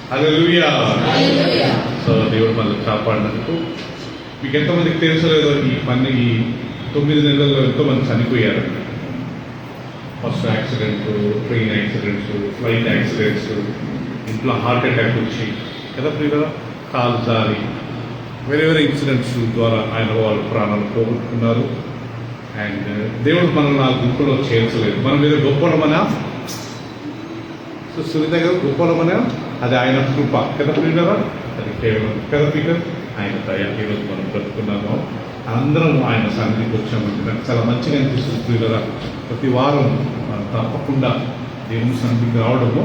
హల్లెలూయా. So దేవుడు మనల్ని కాపాడినందుకు మీకు ఎంతమందికి తెలుసలేదో ఈ 9 నెలల్లో ఎంతోమంది చనిపోయారు. First accidents, train accidents, flight accidents, ఇంట్లో హార్ట్ అటాక్ వచ్చి కదా ప్రియులారా, కాలు జారి వేరే వేరే ఇన్సిడెంట్స్ ద్వారా ఆయన వాళ్ళు ప్రాణాలు పోగొట్టుకున్నారు. అండ్ దేవుడు మనల్ని ఆ గుంపులో చేర్చలేదు. మనం ఏదో గొప్పలమనా, సునీత గారు గొప్పలమనా, అది ఆయన కృప కదా ప్రియులారా, అది కేవలం కదా ప్రియులు ఆయన దయ. ఈరోజు మనం బ్రతుకున్నాము, అందరం ఆయన సన్నిధికి వచ్చామంటే నాకు చాలా మంచిగా అనిపిస్తుంది ప్రియులారా. ప్రతి వారం మనం తప్పకుండా దేవుని సన్నిధికి రావడము,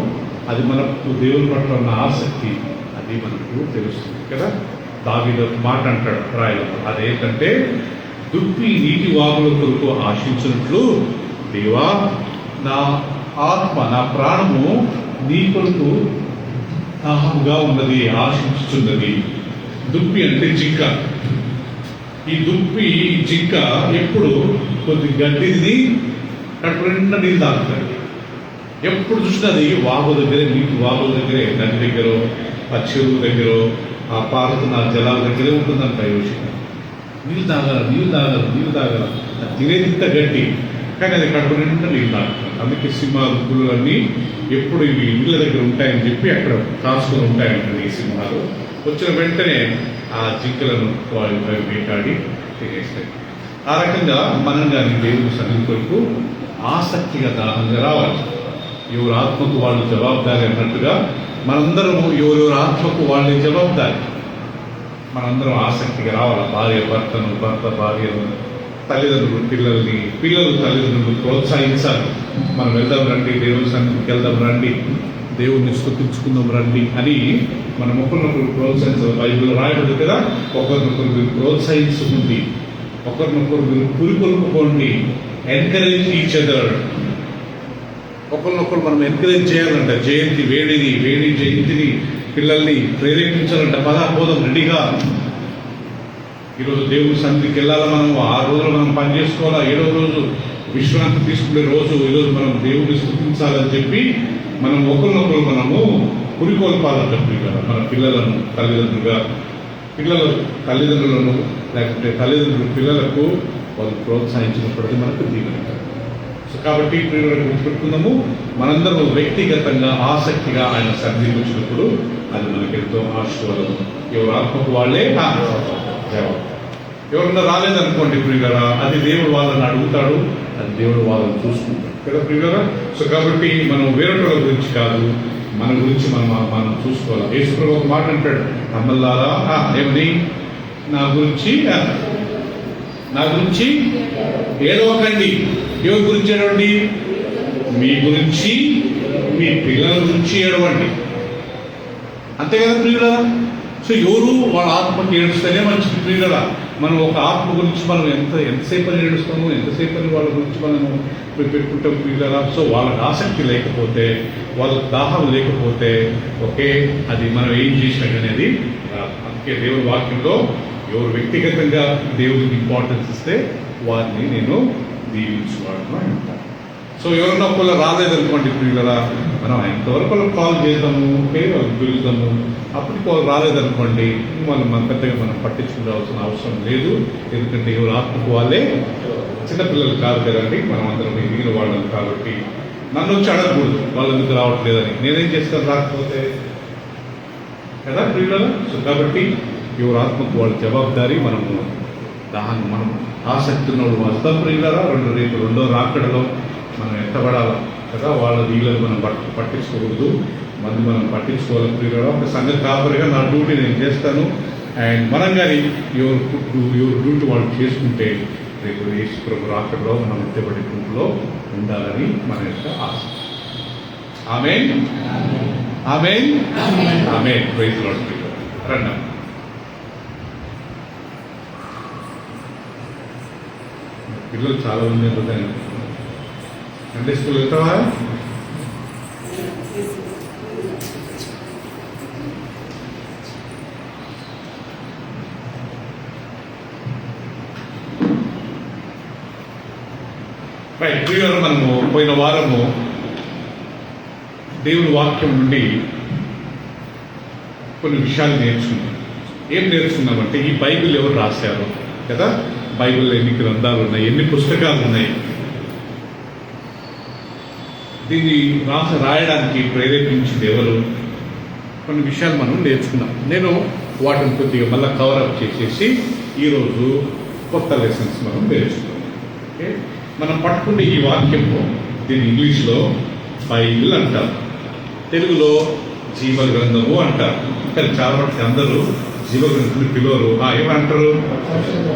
అది మనకు దేవుని పట్ల ఉన్న ఆసక్తి, అది మనకు తెలుస్తుంది కదా. దావీదు మాట అంటాడు రాయలు, అదేంటంటే దుప్పి నీటి వాగుల కొరకు ఆశించినట్లు దేవా నా ఆత్మ, నా ప్రాణము నీ కొరకు దాహంగా ఉన్నది, ఆశించుచున్నది. దుప్పి అంటే జింక. ఈ దుప్పి జింక ఎప్పుడు కొద్ది గడ్డిని కడుపు నిండా నీళ్ళు తాగుతుంది. ఎప్పుడు చూసినది వాగు దగ్గరే, నీటి వాగుల దగ్గరే, నది దగ్గర, ఆ చెరువు దగ్గర, ఆ పారుతున్న జలాల దగ్గరే ఉంటుందంట యోచన. నీళ్ళు తాగాల తినేది ఇంత గడ్డి, కానీ అది కడుపు నిండా నీళ్ళు తాగుతుంది. అందుకే సింహాలు, పులులు అన్నీ ఎప్పుడు ఇవి నీళ్ళ దగ్గర ఉంటాయని చెప్పి అక్కడ కాసుకొని ఉంటాయంటారు. ఈ సింహాలు వచ్చిన వెంటనే ఆ జింకలను వేటాడి తినేస్తాయి. ఆ రకంగా మనం కానీ దేవుని సన్నిధి కొరకు ఆసక్తిగా దాహంగా రావాలి. ఎవరు ఆత్మకు వాళ్ళు జవాబుదారి అన్నట్టుగా మనందరము ఎవరెవరు ఆత్మకు వాళ్ళే జవాబుదారి. మనందరం ఆసక్తిగా రావాలి. భార్య భర్తను, భర్త భార్యను, తల్లిదండ్రులు పిల్లల్ని, పిల్లలు తల్లిదండ్రులు ప్రోత్సహించాలి. మనం వెళ్దాం రండి, దేవుని సన్నిధికి వెళ్దాం రండి, దేవుణ్ణి స్తుతించుకుందాం రండి అని మనం ఒకరినొకరు ప్రోత్సహించాలి. బైబిల్లో రాయబడింది కదా, ఒకరినొకరు మీరు ప్రోత్సహించుకుంది, ఒకరినొకరు మీరు పురికొల్పుకోండి, ఎన్కరేజ్ ఈచ్ అదర్. ఒకరినొకరు మనం ఎంకరేజ్ చేయాలంట. వేడి జయంతిని పిల్లల్ని ప్రేరేపించాలంట. పోదాం రెడీగా. ఈరోజు దేవుని సన్నిధికి వెళ్ళాలా, మనం 6 రోజులు మనం పని చేసుకోవాలా, 7వ రోజు విశ్రాంతి తీసుకునే రోజు ఈరోజు మనం దేవుడిని స్తుతించాలని చెప్పి మనం ఒకరినొకరు మనము పురికొల్పాలంట. మన పిల్లలను పిల్లల తల్లిదండ్రులను, లేకపోతే తల్లిదండ్రులు పిల్లలకు వాళ్ళు ప్రోత్సహించినప్పటికీ మనకు దీవెన. సో కాబట్టి ప్రియులను గుర్తుపెట్టుకుందాము, మనందరూ వ్యక్తిగతంగా ఆసక్తిగా ఆయన సన్నిధికి వచ్చినప్పుడు అది మనకెంతో ఆశీర్వాదం. ఎవరు ఆత్మకు వాళ్ళే ఎవరన్నా రాలేదనుకోండి ప్రియులరా, అది దేవుడు వాళ్ళని అడుగుతాడు, అది దేవుడు వాళ్ళని చూసుకుంటాడు కదా ప్రియులరా. సో కాబట్టి మనం వేరొకరి గురించి కాదు, మన గురించి మనం చూసుకోవాలి. యేసుప్రభువు ఒక మాట అంటాడు, అమ్మల్లారా ఏమని, నా గురించి ఏడవకండి. ఎవరి గురించి ఏడవండి? మీ గురించి, మీ పిల్లల గురించి ఏడవండి. అంతే కదా ప్రియులరా. సో ఎవరు వాళ్ళ ఆత్మకి ఏడుస్తేనే మంచిది ప్రియులరా. మనం ఒక ఆత్మ గురించి మనం ఎంతసేపు అని ఏడుస్తాము, ఎంతసేపు అని వాళ్ళ గురించి మనము పెట్టుకుంటాం ప్రియులరా. సో వాళ్ళకి ఆసక్తి లేకపోతే, వాళ్ళకి దాహం లేకపోతే అది మనం ఏం చేసినట్టు అనేది. అందుకే దేవుని వాక్యంలో ఎవరు వ్యక్తిగతంగా దేవుడికి ఇంపార్టెన్స్ ఇస్తే వారిని నేను దీవించువాడను అంటాను. సో ఎవరన్నా ఒకళ్ళు రాలేదనుకోండి ప్రియులరా, మనం ఎంతవరకు కాల్ చేద్దాము, వాళ్ళకి పిలుద్దాము. అప్పటికి వాళ్ళు రాలేదనుకోండి, మనం పెద్దగా మనం పట్టించుకోవాల్సిన అవసరం లేదు. ఎందుకంటే ఎవరు ఆత్మకు వాళ్ళే, చిన్నపిల్లలు కాదు కదండి, మనం అందరం ఎదిగిన వాళ్ళం. కాబట్టి నన్ను వచ్చి అడగకూడదు వాళ్ళు ఎందుకు రావట్లేదని. నేనేం చేస్తాను రాకపోతే కదా ప్రియులరా. సో కాబట్టి ఎవరు ఆత్మకు వాళ్ళ జవాబుదారీ. మనం ఆసక్తి ఉన్నోడు వస్తాం ప్రియులరా. రేపు 2వ రాకడలో మనం ఎత్తబడాలి కదా. వాళ్ళ వీళ్ళని మనం పట్టించుకోకూడదు, మనం పట్టించుకోవాలి ప్రియులరా. ఒక సంఘ కాపరిగా నా డ్యూటీ నేను చేస్తాను. అండ్ మనం కానీ ఎవరు డ్యూటీ వాళ్ళు చేసుకుంటే రేపు యేసుప్రభు రాకడలో మనం ఎత్తబడే గ్రూపులో ఉండాలని మన యొక్క ఆశ. ఆమేన్. ప్రైజ్ లార్డ్ ప్రియులరా. రండి. పిల్లలు చాలా మంది ఉంటాయి. సండే స్కూల్ వెళ్తావా? ప్రియులారా, మనము పోయిన వారము దేవుని వాక్యం నుండి కొన్ని విషయాలు నేర్చుకున్నాం. ఏం నేర్చుకున్నామంటే ఈ బైబిల్ ఎవరు రాశారు కదా, బైబిల్లో ఎన్ని గ్రంథాలు ఉన్నాయి, ఎన్ని పుస్తకాలు ఉన్నాయి, దీన్ని రాయడానికి ప్రేరేపించింది ఎవరు, కొన్ని విషయాలు మనం నేర్చుకున్నాం. నేను వాటిని కొద్దిగా మళ్ళీ కవరప్ చేసేసి ఈరోజు కొత్త లెసన్స్ మనం నేర్చుకున్నాం. ఓకే, మనం పట్టుకుంటే ఈ వాక్యము దీన్ని ఇంగ్లీష్లో బైబిల్ అంటారు, తెలుగులో జీవ గ్రంథము అంటారు. కానీ చాలా వరకు అందరూ జీవ గ్రంథాన్ని పిలవరు. ఏమంటారు?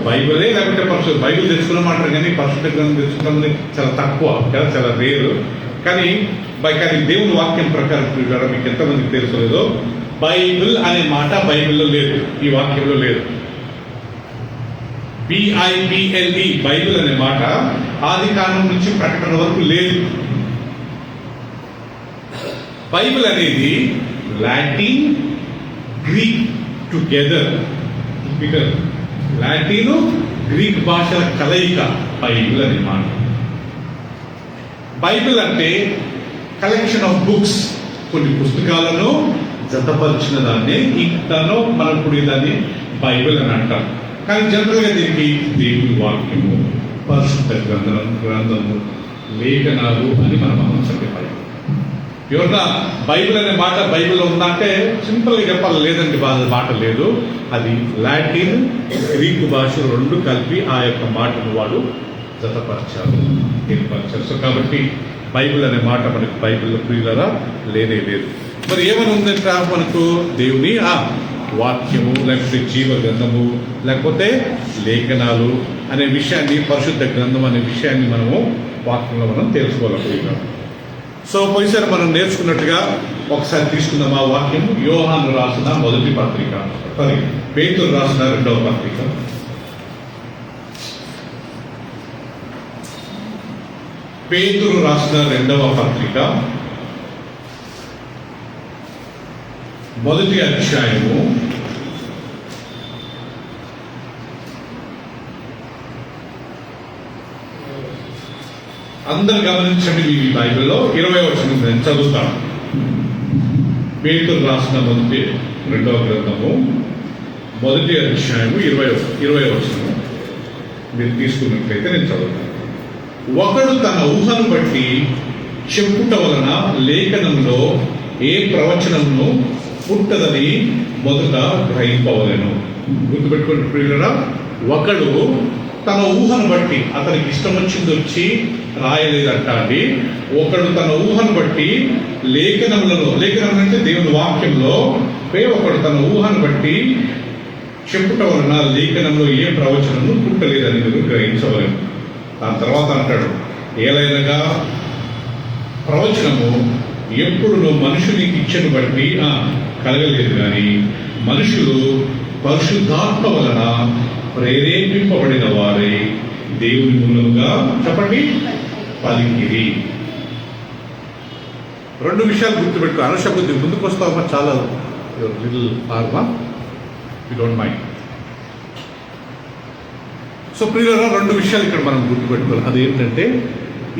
బైబిలే, లేకపోతే బైబిల్ తెచ్చుకున్నామంటారు, కానీ పరిశుద్ధ గ్రంథం తెచ్చుకున్నామని చాలా తక్కువ కదా, చాలా రేరు. కానీ దేవుని వాక్యం ప్రకారం మీకు ఎంతమందికి తెలుసు లేదో, బైబిల్ అనే మాట బైబిల్లో లేదు, ఈ వాక్యంలో లేదు. BIBLE బైబిల్ అనే మాట ఆది కాండం నుంచి ప్రకటన వరకు లేదు. బైబిల్ అనేది Latin Greek together, Latin Greek భాషల కలయిక బైబిల్ అనే మాట. బైబిల్ అంటే కలెక్షన్ ఆఫ్ బుక్స్, కొన్ని పుస్తకాలను జతపరిచిన దాన్ని ఇంతనో మనకు దాన్ని బైబిల్ అని అంటాం. కానీ జనరల్గా దీనికి దేవుని వాక్యము, పరిశుద్ధ గ్రంథము, లేఖనాలు అని మనం చెప్పాలి. ఎవరన్నా బైబిల్ అనే మాట బైబిల్లో ఉందా అంటే సింపుల్గా చెప్పాలి, లేదండి మాట లేదు. అది లాటిన్ గ్రీక్ భాషలు రెండు కలిపి ఆ యొక్క మాటను వాడు జతపరిచారు, ఏర్పరిచారు. సో కాబట్టి బైబిల్ అనే మాట మనకు బైబిల్లో ప్రియులరా లేనే లేదు. మరి ఏమని ఉందంట మనకు? దేవుని వాక్యము, లేకపోతే జీవ గ్రంథము, లేకపోతే లేఖనాలు అనే విషయాన్ని, పరిశుద్ధ గ్రంథం అనే విషయాన్ని మనము వాక్యంలో మనం తెలుసుకోవాలి. సో పోయిసారి మనం నేర్చుకున్నట్టుగా ఒకసారి తీసుకుందాం ఆ వాక్యము. యోహాను రాసిన మొదటి పత్రిక, పేతురు రాసిన రెండవ పత్రిక, పేతురు రాసిన రెండవ పత్రిక మొదటి అధ్యాయము 20 గమనించండి. మీ బైబిల్లో 20వ వచనం నేను చదువుతాను. పేతురు రాసిన మొదటి రెండవ గ్రంథము మొదటి అధ్యాయము 20వ వచనం మీరు తీసుకున్నట్లయితే నేను చదువుతాను. ఒకడు తన ఊహను బట్టి చెప్పుట వలన లేఖనంలో ఏ ప్రవచనమును పుట్టదని మొదట గ్రహింపవలెను. గుర్తుపెట్టుకోండి ప్రియులరా, ఒకడు తన ఊహను బట్టి, అతనికి ఇష్టం వచ్చింది వచ్చి రాయలేదంట అండి. ఒకడు తన ఊహను బట్టి లేఖనం అంటే దేవుని వాక్యంలో ఒకడు తన ఊహను బట్టి చెప్పుట వలన లేఖనంలో ఏ ప్రవచనము పుట్టలేదని మీరు గ్రహించవలేము. దాని తర్వాత అంటాడు, ఏలైనగా ప్రవచనము ఎప్పుడు మనుషునికి ఇచ్చను బట్టి కలగలేదు, కానీ మనుషులు పరిశుద్ధాత్మ వలన ప్రేరేపింపబడిన వారై దేవుని మూలముగా చెప్పండి పలికిరి. రెండు విషయాలు గుర్తుపెట్టుకో. అనశబ్ది ముందుకు వస్తావమ్మా, చాలా లిటిల్ ఆర్మా, యు డోంట్ మైండ్. సో ప్రియులారా, రెండు విషయాలు ఇక్కడ మనం గుర్తుపెట్టుకోవాలి. అదేంటంటే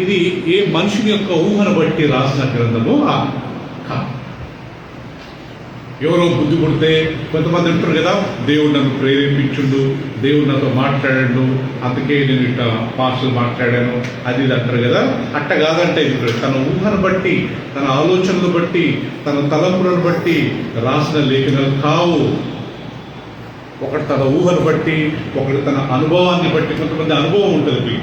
ఇది ఏ మనుషుని యొక్క ఊహను బట్టి రాసిన గ్రంథము కాదు. ఎవరో బుద్ధి పుడితే కొంతమంది అంటారు కదా, దేవుడు నన్ను ప్రేరేపించుండు, దేవుడు నాతో మాట్లాడాడు, అందుకే నేను ఇట్లా పాస్టర్లు మాట్లాడాను, అది ఇది అంటారు కదా. అట్ట కాదంటే తన ఊహను బట్టి, తన ఆలోచనలు బట్టి, తన తలంపులను బట్టి రాసిన లేఖనాలు కావు. ఒకటి తన ఊహను బట్టి, ఒకటి తన అనుభవాన్ని బట్టి. కొంతమంది అనుభవం ఉంటుంది,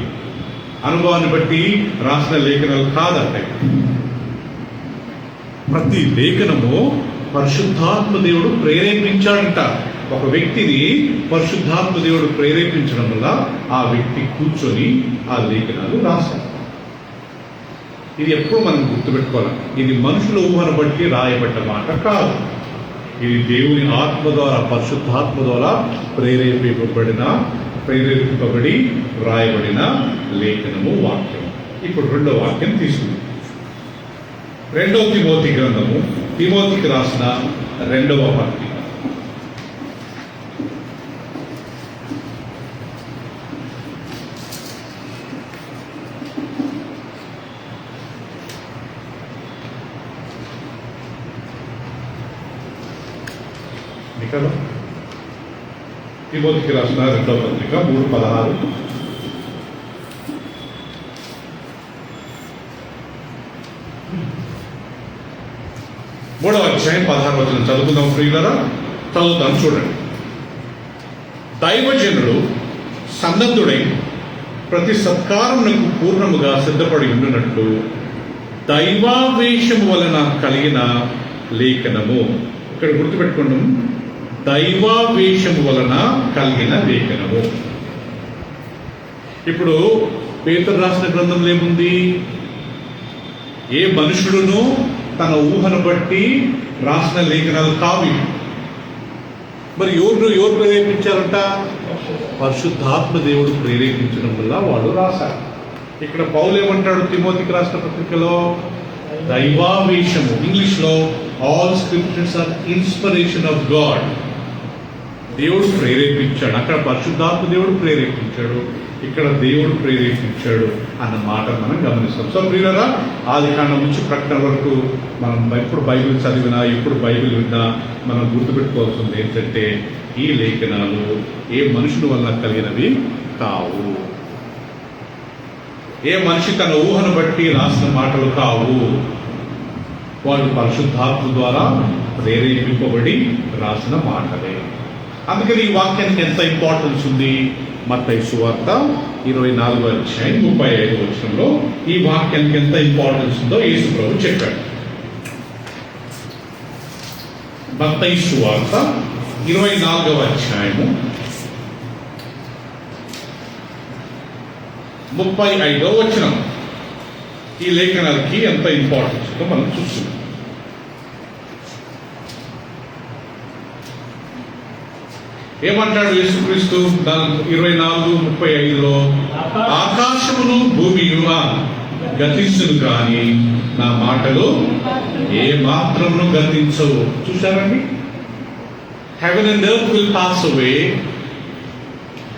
అనుభవాన్ని బట్టి రాసిన లేఖనాలు కాదంటే. ప్రతి లేఖనము పరిశుద్ధాత్మ దేవుడు ప్రేరేపించాడంట. ఒక వ్యక్తిని పరిశుద్ధాత్మ దేవుడు ప్రేరేపించడం వల్ల ఆ వ్యక్తి కూర్చొని ఆ లేఖనాలు రాశారు. ఇది ఎప్పుడు మనం గుర్తుపెట్టుకోవాలి. ఇది మనుషుల ఊహను బట్టి రాయబడ్డ మాట కాదు. ఇది దేవుని ఆత్మ ద్వారా, పరిశుద్ధాత్మ ద్వారా ప్రేరేపింపబడి రాయబడిన లేఖనము, వాక్యం. ఇప్పుడు రెండో వాక్యం తీసుకుందాం. 2వ తిమోతి గ్రంథము, తిమోతికి రాసిన 2వ పత్రిక, ఇక్కడ తిమోతికి రాసిన 2వ పత్రిక 3:16. మూడవ అధ్యాయం 16వ వచనం చదువుకుందాం ప్రియులారా. చదువుతాం చూడండి. దైవజనుడు సన్నద్ధుడై ప్రతి సత్కారమునకు పూర్ణముగా సిద్ధపడి ఉండునట్లు దైవావేశము వలన కలిగిన లేఖనము. ఇక్కడ గుర్తుపెట్టుకోండి, దైవావేశము వలన కలిగిన లేఖనము. ఇప్పుడు పేతురు రాసిన గ్రంథంలో ఏముంది? ఏ మనుషుడును తన ఊహను బట్టి రాసిన లేఖనాలు కావి. మరి ఎవరు ప్రేరేపించారంట? పరిశుద్ధాత్మ దేవుడు ప్రేరేపించడం వల్ల వాళ్ళు రాశారు. ఇక్కడ పౌలు ఏమంటాడు తిమోతికి రాసిన పత్రికలో? దైవావేశము. ఇంగ్లీష్లో all scriptures are inspiration of God. దేవుడు ప్రేరేపించాడు. అక్కడ పరిశుద్ధాత్మ దేవుడు ప్రేరేపించాడు, ఇక్కడ దేవుడు ప్రేరేపించాడు అన్న మాట మనం గమనిస్తాం. సో ప్రియులారా, ఆదికాండం నుంచి ప్రకటన వరకు మనం ఎప్పుడు బైబిల్ చదివినా, ఎప్పుడు బైబిల్ విన్నా మనం గుర్తుపెట్టుకోవాల్సింది ఏంటంటే, ఈ లేఖనాలు ఏ మనుషుల వల్ల కలిగినవి కావు. ఏ మనిషి తన ఊహను బట్టి రాసిన మాటలు కావు. వాళ్ళు పరిశుద్ధాత్మ ద్వారా ప్రేరేపింపబడి రాసిన మాటలే. అందుకని ఈ వాక్యానికి ఎంత ఇంపార్టెన్స్ ఉంది? మత్తయి సువార్త 24వ అధ్యాయం 35వ వచనంలో ఈ వాక్యానికి ఎంత ఇంపార్టెన్స్ ఉందో యేసు ప్రభు చెప్పాడు. మత్తయి సువార్త 24వ అధ్యాయము 35వ వచనం ఈ లేఖనాలకి ఎంత ఇంపార్టెన్స్ ఉందో మనం చూస్తున్నాం. ఏమంటాడు యేసుక్రీస్తు 24:35లో? ఆకాశమును భూమియు గతించును కానీ నా మాటలు ఏ మాత్రమును గతించవు. చూసారండి? Heaven and earth will pass away.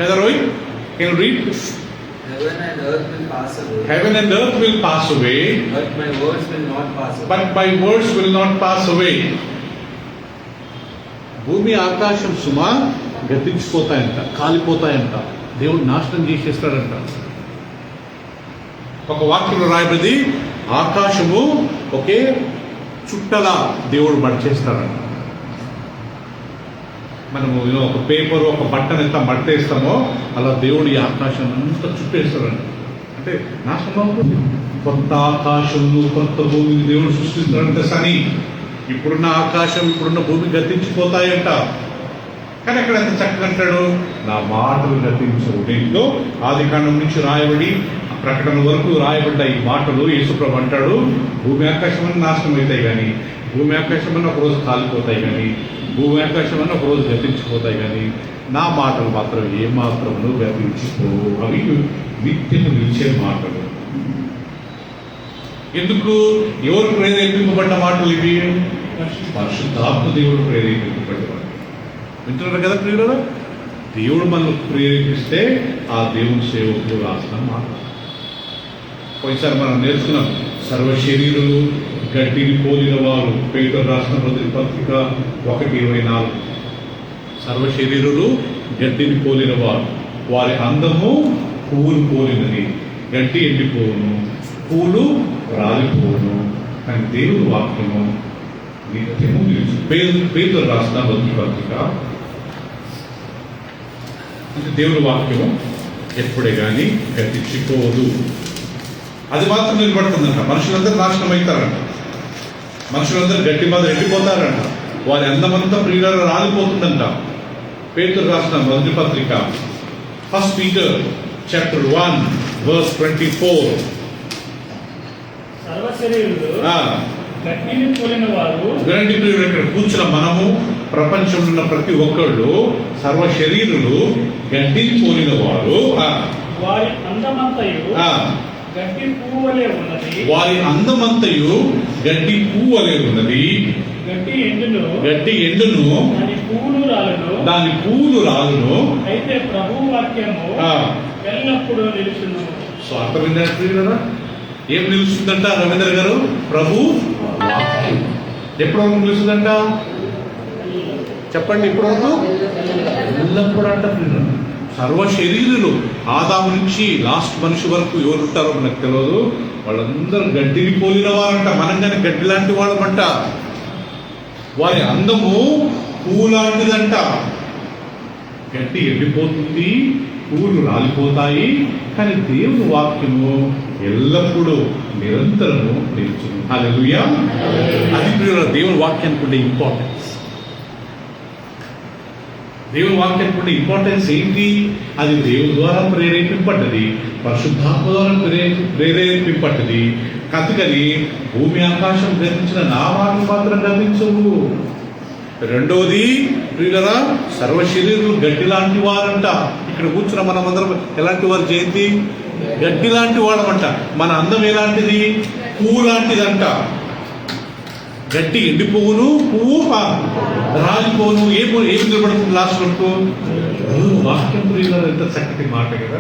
కదా Rohit? Can read? Heaven and earth will pass away. Heaven and earth will pass away. But my words will not pass away. But my words will not pass away. భూమి ఆకాశం సుమా గతించిపోతాయంట, కాలిపోతాయంట, దేవుడు నాశనం చేసేస్తాడంట. ఒక వాక్యంలో రాయబడింది, ఆకాశము ఒకే చుట్టలా దేవుడు మడిచేస్తాడంట. మనము ఒక పేపర్, ఒక బట్టను ఎంత మట్టేస్తామో అలా దేవుడు ఈ ఆకాశం అంతా చుట్టేస్తాడంట. అంటే నాశనం అవుతుంది. కొత్త ఆకాశము, కొత్త భూమిని దేవుడు సృష్టిస్తాడంటే సని. ఇప్పుడున్న ఆకాశం, ఇప్పుడున్న భూమి గతించిపోతాయంట. కానీ అక్కడ ఎంత చక్కగా అంటాడు, నా మాటలు గతించవు. దీంట్లో ఆదికాండం నుంచి రాయబడి ప్రకటన వరకు రాయబడ్డ ఈ మాటలు యేసుప్రభు అంటాడు, భూమి ఆకాశం అని నాశనం అవుతాయి కానీ, భూమి ఆకాశం అని ఒకరోజు కాలిపోతాయి కానీ, భూమి ఆకాశం అని ఒకరోజు గతించిపోతాయి కానీ, నా మాటలు మాత్రం ఏ మాత్రము గతించిపోవు. అవి నిత్యము నిలిచే మాటలు. ఎందుకు? ఎవరు ప్రేరేపింపబడ్డ మాటలు ఇవి? పరిశుద్ధాత్మ దేవుడు ప్రేరేపింపబడ్డ మాటలు. వింటున్నారు కదా ప్రియులారా? దేవుడు మనల్ని ప్రేరేపిస్తే ఆ దేవుని సేవకులు రాసిన మాట. పోయినసారి మనం నేర్చుకున్నాం, సర్వ శరీరులు గడ్డిని పోలిన వారు. పేతురు రాసిన మొదటి పత్రిక 1:24. సర్వ శరీరులు గడ్డిని పోలిన వారు, వారి అందము పువ్వులు పోలినది. గడ్డి ఎండిపోవును, పూలు రాలిపోవును, కానీ దేవుని వాక్యము నిత్యము నిలుచు. పేతురు రాసిన మొదటి పత్రిక. అంటే దేవుని వాక్యము ఎప్పుడే కానీ గతించిపోదు. అది మాత్రం నిలబడుతుందంట. మనుషులందరూ నాశనం అవుతారంట, మనుషులందరూ గట్టి మీద ఎండిపోతారంట, వారి అందమంతా ప్రియులలో రాలిపోతుందంట. పేతురు రాసిన మొదటి పత్రిక 1 Peter chapter 1:24. గడ్డిని పోలిన వారు. ఇక్కడ కూర్చున్న మనము, ప్రపంచంలో ఉన్న ప్రతి ఒక్కళ్ళు సర్వ శరీరులు గడ్డిని పోలిన వారు. వారి అందమంతయు గడ్డి పువ్వులే ఉన్నది. వారి అందమంతయు గడ్డి పువ్వులే ఉన్నది. గడ్డి ఎండును దాని పూలు రాలును. అయితే ప్రభు వాక్యము ఎల్లప్పుడూ నిలుచును. స్వార్థం కదా. ఏం నిలుస్తుందంట రవీంద్ర గారు? ప్రభు వాక్యం ఎప్పుడు నిలుస్తుందంట? చెప్పండి ఇప్పుడు వరకు ఎల్లప్పుడూ అంట ప్రియులారా. సర్వ శరీరులు ఆదాము నుంచి లాస్ట్ మనిషి వరకు ఎవరు ఉంటారో మనకు తెలియదు. వాళ్ళందరూ గడ్డిని పోలిన వారంట. మనం కానీ గడ్డి లాంటి వాళ్ళమంట. వారి అందము పువ్వు లాంటిదంట. గడ్డి ఎండిపోతుంది, పువ్వులు రాలిపోతాయి, కానీ దేవుని వాక్యము ఎల్లప్పుడూ నిరంతరము నిలుచును. హల్లెలూయా. అది ప్రియులారా దేవుని వాక్యానికి ఉండే ఇంపార్టెన్స్. దేవుని వాక్యానికి ఉండే ఇంపార్టెన్స్ ఏంటి? అది దేవుని ద్వారా ప్రేరేపింపడ్డది, పరిశుద్ధాత్మ ద్వారా ప్రేరేపింపడ్డది. కనుకని భూమి ఆకాశం గతించిన నా మాటలు మాత్రం గతించవు. రెండవది ప్రియులారా సర్వ శరీరులు గడ్డి లాంటి వారంట. ఇక్కడ కూర్చున్న మనం అందరం ఎలాంటి వారు? జయంతి గడ్డి లాంటి వాడమంట. మన అందం ఎలాంటిది? పువ్వు లాంటిదంట. గడ్డి ఎండిపోవును, పువ్వు రాలిపోను. ఏమి నిలబడుతుంది లాస్ట్ వరకు? వాక్యం ప్రియులారా ఎంత చక్కటి మాట కదా.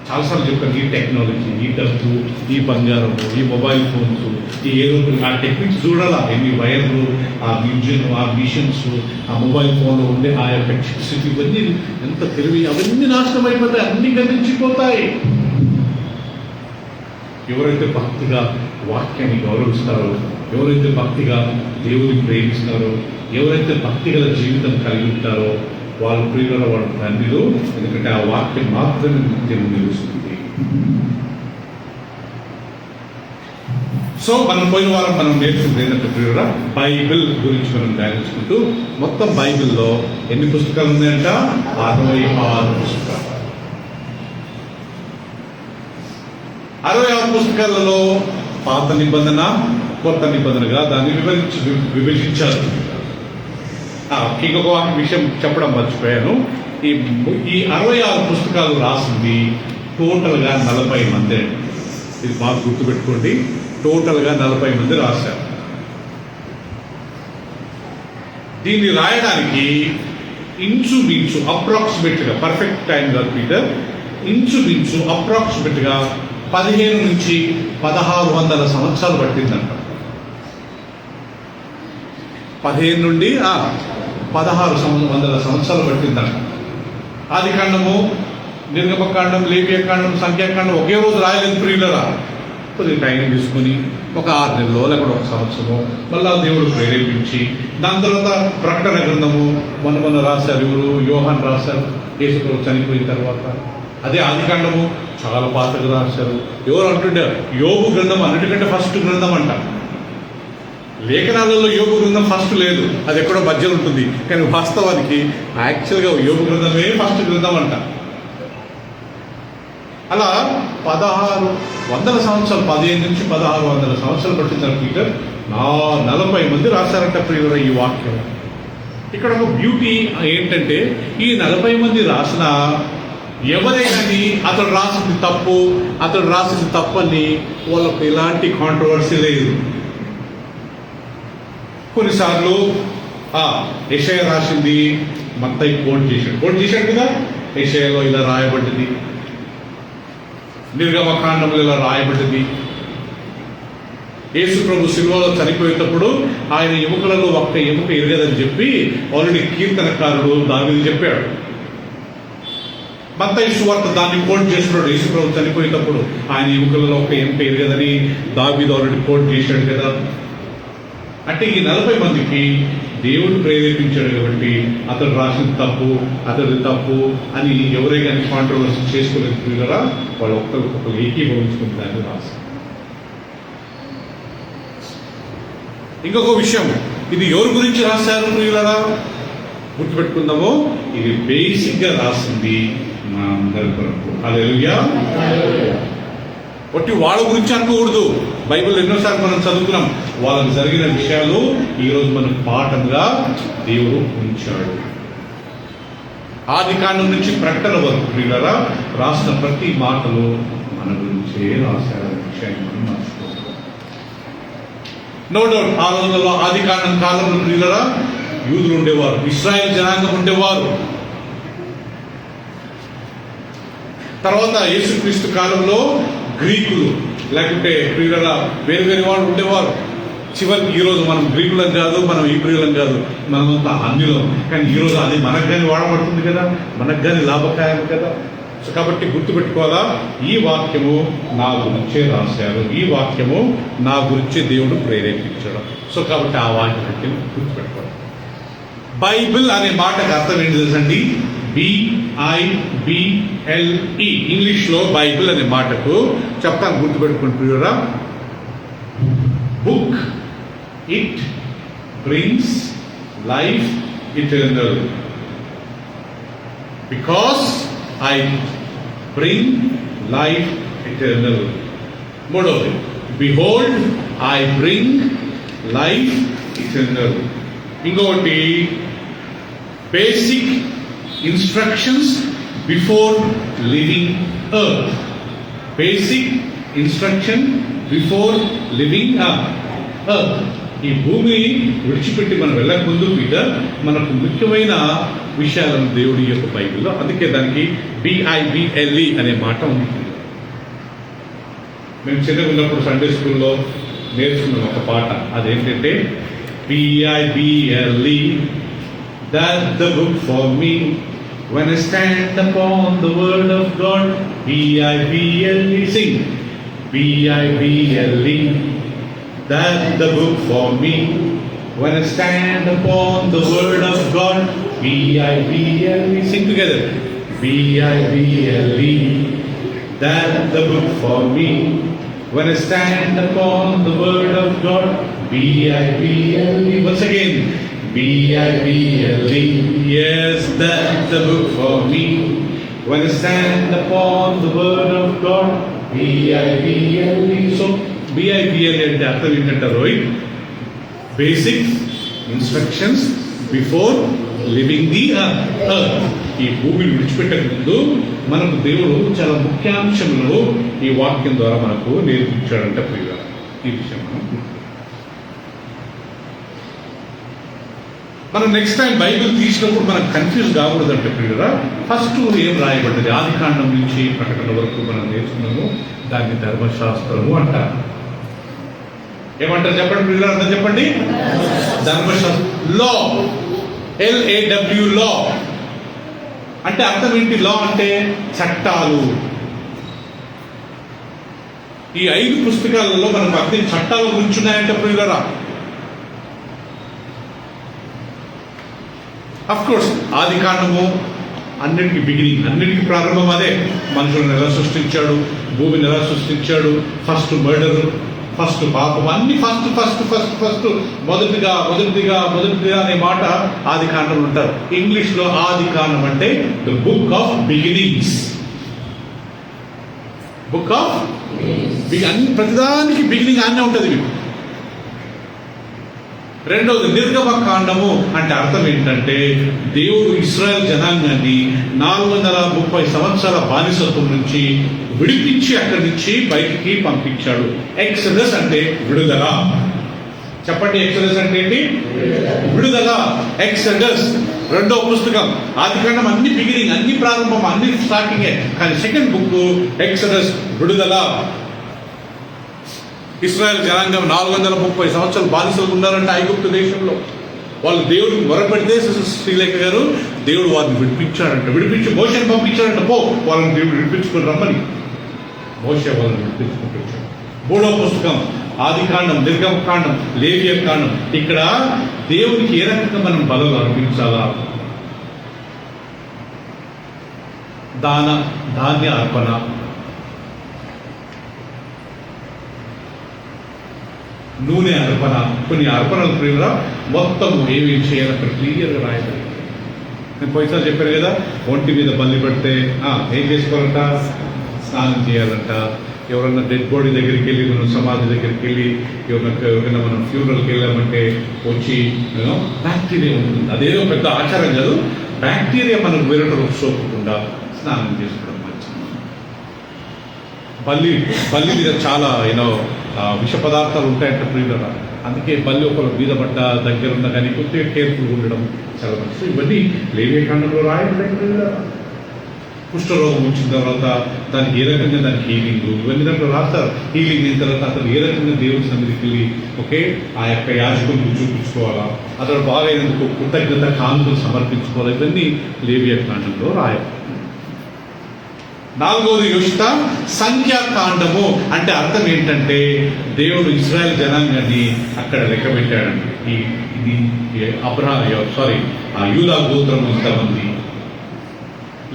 చాలాసార్లు చెప్పాను, ఈ టెక్నాలజీ, ఈ డబ్బు, ఈ బంగారము, ఈ మొబైల్ ఫోన్స్, ఈ ఏరోప్లేన్, ఆ టెక్నిక్స్ చూడాలా. ఎన్ని వైర్లు, ఆ ఇంజిన్, ఆ మిషన్స్, ఆ మొబైల్ ఫోన్లో ఉండే ఆ యొక్క చిప్స్, ఇవన్నీ ఎంత తెలివి, అవన్నీ నాశనం అయిపోతాయి, అన్ని గతించిపోతాయి. ఎవరైతే భక్తిగా వాక్యాన్ని గౌరవిస్తారో, ఎవరైతే భక్తిగా దేవుని ప్రేమిస్తారో, ఎవరైతే భక్తి గల జీవితం కలిగి ఉంటారో వాళ్ళ ప్రియుల వాళ్ళ తండ్రిలో, ఎందుకంటే ఆ వాక్యం మాత్రమే నిత్యం నిలుస్తుంది. సో మనం పోయిన వారం మనం నేర్చుకుంది ఏంటంటే ప్రియుల బైబిల్ గురించి మనం ధ్యానించుకుంటూ, మొత్తం బైబిల్లో ఎన్ని పుస్తకాలు ఉన్నాయంట? 66 పుస్తకాలు. 66 పుస్తకాలలో పాత నిబంధన, కొత్త నిబంధనగా దాన్ని విభజించారు. ఇంకొక విషయం చెప్పడం మర్చిపోయాను. ఈ 66 పుస్తకాలు రాసింది టోటల్గా 40 మంది. ఇది బాగా గుర్తుపెట్టుకోండి, టోటల్గా 40 మంది రాశారు. దీన్ని రాయడానికి ఇంచుమించు అప్రాక్సిమేట్గా, పర్ఫెక్ట్ టైం కాదు పీటర్, ఇంచుమించు అప్రాక్సిమేట్గా 15 నుంచి 1600 సంవత్సరాలు పట్టిందంట. 15 నుండి 1600 సంవత్సరాలు పట్టిందంట. ఆదికాండము, నిర్గమకాండం, లేవియకాండం, సంఖ్యాకాండం ఒకే రోజు రాయలేదు ప్రియులరా. కొద్దిగా టైం తీసుకుని ఒక 6 నెలలో లేకపోతే 1 సంవత్సరము మళ్ళా దేవుడు ప్రేరేపించి, దాని తర్వాత ప్రకటన గ్రంథము మొన్న రాశారు. ఎవరు? యోహాన్ రాశారు, యేసు చనిపోయిన తర్వాత. అదే ఆదికాండము చాలా పాతగా రాశారు. ఎవరు అంటుండే యోబు గ్రంథం అన్నిటికంటే ఫస్ట్ గ్రంథం అంట. లేఖనాలలో యోబు గ్రంథం ఫస్ట్ లేదు, అది ఎక్కడో మధ్యలో ఉంటుంది. కానీ వాస్తవానికి యాక్చువల్గా యోబు గ్రంథమే ఫస్ట్ గ్రంథం అంట. అలా 1600 సంవత్సరాలు, 15 నుంచి 1600 సంవత్సరాలు పట్టించారు పీటర్. 40 మంది రాశారంట ప్రియుల ఈ వాక్యం. ఇక్కడ ఒక బ్యూటీ ఏంటంటే, ఈ 40 మంది రాసిన ఎవరైనా అతడు రాసింది తప్పని వాళ్ళకు ఎలాంటి కాంట్రవర్సీ లేదు. కొన్నిసార్లు యెషయా రాసింది మత్తయి కోట్ చేశాడు కదా, యెషయాలో ఇలా రాయబడ్డది, నిర్గమకాండంలో ఇలా రాయబడ్డది. యేసు ప్రభు శిలువలో చనిపోయేటప్పుడు ఆయన ఎముకలలో ఒక్క ఎముక ఎరగదని చెప్పి ఆల్రెడీ కీర్తనకారుడు దావీదు చెప్పాడు. మత్తయి సువార్త దాన్ని కోట్ చేస్తున్నాడు. యేసు ప్రభు చనిపోయేటప్పుడు ఆయన ఎముకలలో ఒక ఎముక ఎరగదని దావీదు ఆల్రెడీ కోట్ చేశాడు కదా. అంటే ఈ 40 మందికి దేవుడు ప్రేరేపించాడు కాబట్టి అతడు రాసిన తప్పు, అతడి తప్పు అని ఎవరే కానీ కాంట్రవర్సీ చేసుకోలేదు ప్రియులరా. వాళ్ళు ఒక్కరికొకరు ఏకీభవించుకుని దాన్ని రాశారు. ఇంకొక విషయం, ఇది ఎవరి గురించి రాశారు ప్రియులరా? గుర్తుపెట్టుకుందాము, ఇది బేసిక్గా రాసింది మా అందరి కొరకు. హల్లెలూయా. ఒట్టి వాళ్ళ గురించి అనుకోకూడదు. బైబిల్ ఎన్నోసార్లు మనం చదువుతున్నాం. వాళ్ళకి జరిగిన విషయాలు ఈరోజు మనకు పాఠంగా దేవుడు ఉంచాడు. ఆదికాండం నుంచి ప్రకటన వరకు ప్రియులరా రాసిన ప్రతి మాటలు మన గురించే రాశారనే విషయాన్ని మనం మర్చిపోతాం. నో డౌట్ ఆ రోజుల్లో ఆదికాండం కాలంలో ప్రియులరా యూదులు ఉండేవారు, ఇశ్రాయేల్ జనాంగం ఉండేవారు. తర్వాత యేసుక్రీస్తు కాలంలో గ్రీకులు లేకుంటే ప్రియులరా వేరు వేరు వాళ్ళు ఉండేవారు. చివరికి ఈరోజు మనం గ్రీకులం కాదు, మనం హీబ్రూలం కాదు, మనమంతా అన్యులం. కానీ ఈరోజు అది మనకు కానీ వాడబడుతుంది కదా, మనకు కానీ లాభకాయం కదా. సో కాబట్టి గుర్తుపెట్టుకోవాలా, ఈ వాక్యము నా గురించే రాశారు, ఈ వాక్యము నా గురించి దేవుడు ప్రేరేపించాడు. సో కాబట్టి ఆ వాక్యం గుర్తుపెట్టుకోవాలి. బైబిల్ అనే మాటకు అర్థం ఏంటి తెలుసండి? BIBLE. ఇంగ్లీష్లో బైబిల్ అనే మాటకు చెప్తాను, గుర్తుపెట్టుకుంటున్నారా? Book, it brings life eternal. Because I bring life eternal. మూడవది, behold I bring life eternal. ఇంకొకటి, basic instructions before living earth. Basic instruction before living earth. ఈ భూమిని విడిచిపెట్టి మనం వెళ్ళకముందు పీటర్ మనకు ముఖ్యమైన విషయాలను దేవుడి యొక్క బైబిల్లో, అందుకే దానికి BIBLE అనే మాట ఉంది. మేము చిన్నగా ఉన్నప్పుడు సండే స్కూల్లో నేర్చుకున్నాం ఒక పాట, అదేంటంటే BIBLE, that's the book for me when I stand upon the word of God. BIBLE, sing. BIBLE, that's the book for me when I stand upon the word of God. BIBLE, sing together. BIBLE, that's the book for me when I stand upon the word of God. BIBLE, once again. BIBLE, yes, that's the book for me when I stand upon the word of God. BIBLE. So BIBLE అంటే అర్థం ఏంటంటే Rohit, basic instructions before living the earth. ఈ భూమిని విడిచిపెట్టక ముందు మనకు దేవుడు చాలా ముఖ్యాంశములను ఈ వాక్యం ద్వారా మనకు నేర్పించాడంటే ప్రియులారా, ఈ విషయం మనం నెక్స్ట్ టైం బైబిల్ తీసినప్పుడు మనకు కన్ఫ్యూజ్ కాకూడదంటే ప్రియులారా, ఫస్ట్ ఏం రాయబడ్డది? ఆదికాండం నుంచి ప్రకటన వరకు మనం నేర్చుకున్నాము, దాన్ని ధర్మశాస్త్రము అంటారు. ఏమంటారు చెప్పండి ప్రియులారా, అర్థం చెప్పండి. ధర్మశాస్త్రం, లా, LAW, లా అంటే అర్థం ఏంటి? లా అంటే చట్టాలు. ఈ 5 పుస్తకాలలో మనకు అన్ని చట్టాలు గురించి ఉన్నాయంటే ప్రియులారా. అఫ్ కోర్స్ ఆది కాండము అన్నిటికీ బిగినింగ్, అన్నిటికీ ప్రారంభం అదే. మనుషులను ఎలా సృష్టించాడు, భూమిని ఎలా సృష్టించాడు, ఫస్ట్ మర్డర్, ఫస్ట్ పాపం, అన్ని ఫస్ట్ మొదటిగా అనే మాట ఆది కాండం అంటారు. ఇంగ్లీష్లో ఆది కాండం అంటే the book of beginnings. Book of అన్ని, ప్రతిదానికి బిగినింగ్ అన్నీ ఉంటుంది మీకు. రెండవది నిర్గమ కాండము అంటే అర్థం ఏంటంటే దేవుడు ఇశ్రాయేల్ జనాంగాన్ని 430 సంవత్సరాల బానిసత్వం నుంచి విడిపించి అక్కడి నుంచి బయటికి పంపించాడు. ఎక్సడస్ అంటే విడుదల. చెప్పండి, ఎక్సడస్ అంటే ఏంటి? విడుదల. ఎక్సడస్ రెండవ పుస్తకం. ఆదికాండం అన్ని బిగినింగ్, అన్ని ప్రారంభం, అన్ని స్టార్టింగే. కానీ సెకండ్ బుక్ ఎక్సడస్, విడుదల. ఇశ్రాయేల్ జనాంగం 430 సంవత్సరాలు బానిసలు ఉన్నారంటే ఐగుప్తు దేశంలో. వాళ్ళు దేవుడికి మొరపెడితే శ్రీలేఖ గారు దేవుడు వారిని విడిపించాడంట. విడిపించి మోషేని పంపించాడంట, పో వాళ్ళని దేవుడు విడిపించుకుని రమ్మని. మోషే వాళ్ళని విడిపించుకుంటూ వచ్చాడు. మూడవ పుస్తకం ఆదికాండం, నిర్గమకాండం, లేవియ కాండం. ఇక్కడ దేవునికి ఏ రకంగా మనం బలులు అర్పించాలా, ధాన్య అర్పణ, నూనె అర్పణ, కొన్ని అర్పణలు ప్రియుల మొత్తం ఏమేమి చేయాలి అక్కడ క్లియర్గా రాయాలి. నేను పోయిసారి చెప్పాను కదా, ఒంటి మీద బల్లి పెడితే ఏం చేసుకోవాలంట? స్నానం చేయాలంట. ఎవరన్నా డెడ్ బాడీ దగ్గరికి వెళ్ళి, మనం సమాధి దగ్గరికి వెళ్ళి, ఎవరైనా మనం ఫ్యూనరల్కి వెళ్ళామంటే వచ్చి బ్యాక్టీరియా ఉంటుంది. అదేదో పెద్ద ఆచారం కాదు. బ్యాక్టీరియా మనకు వేరటం సోకకుండా స్నానం చేసుకోవడం మంచిది. బల్లి మీద చాలా విష పదార్థాలు ఉంటాయంట ప్రియులరా. అందుకే బల్లి ఒకరు మీద పడ్డ దగ్గర ఉన్న కానీ కొద్దిగా కేర్ఫుల్గా ఉండడం చాలా మంచిది. ఇవన్నీ లేవియ కాండంలో రాయబడ్డాయి ప్రియులరా. కుష్ఠరోగం వచ్చిన తర్వాత దానికి ఏ రకంగా దానికి హీలింగ్ ఇవన్నీ దాంట్లో రాస్తారు. హీలింగ్ అయిన తర్వాత అతను ఏ రకంగా దేవుని సన్నిధికి వెళ్ళి ఓకే ఆ యొక్క యాజకులకు చూపించుకోవాలా, అతను బాగైనందుకు కృతజ్ఞత కానుకలు సమర్పించుకోవాలి, ఇవన్నీ లేవియా కాండంలో రాయాలి. 4వది యోషిత సంఖ్యాకాండము అంటే అర్థం ఏంటంటే దేవుడు ఇశ్రాయేల్ జనాంగాన్ని అక్కడ లెక్క పెట్టాడండి. ఇది యూదా గోత్రం ఇంతమంది,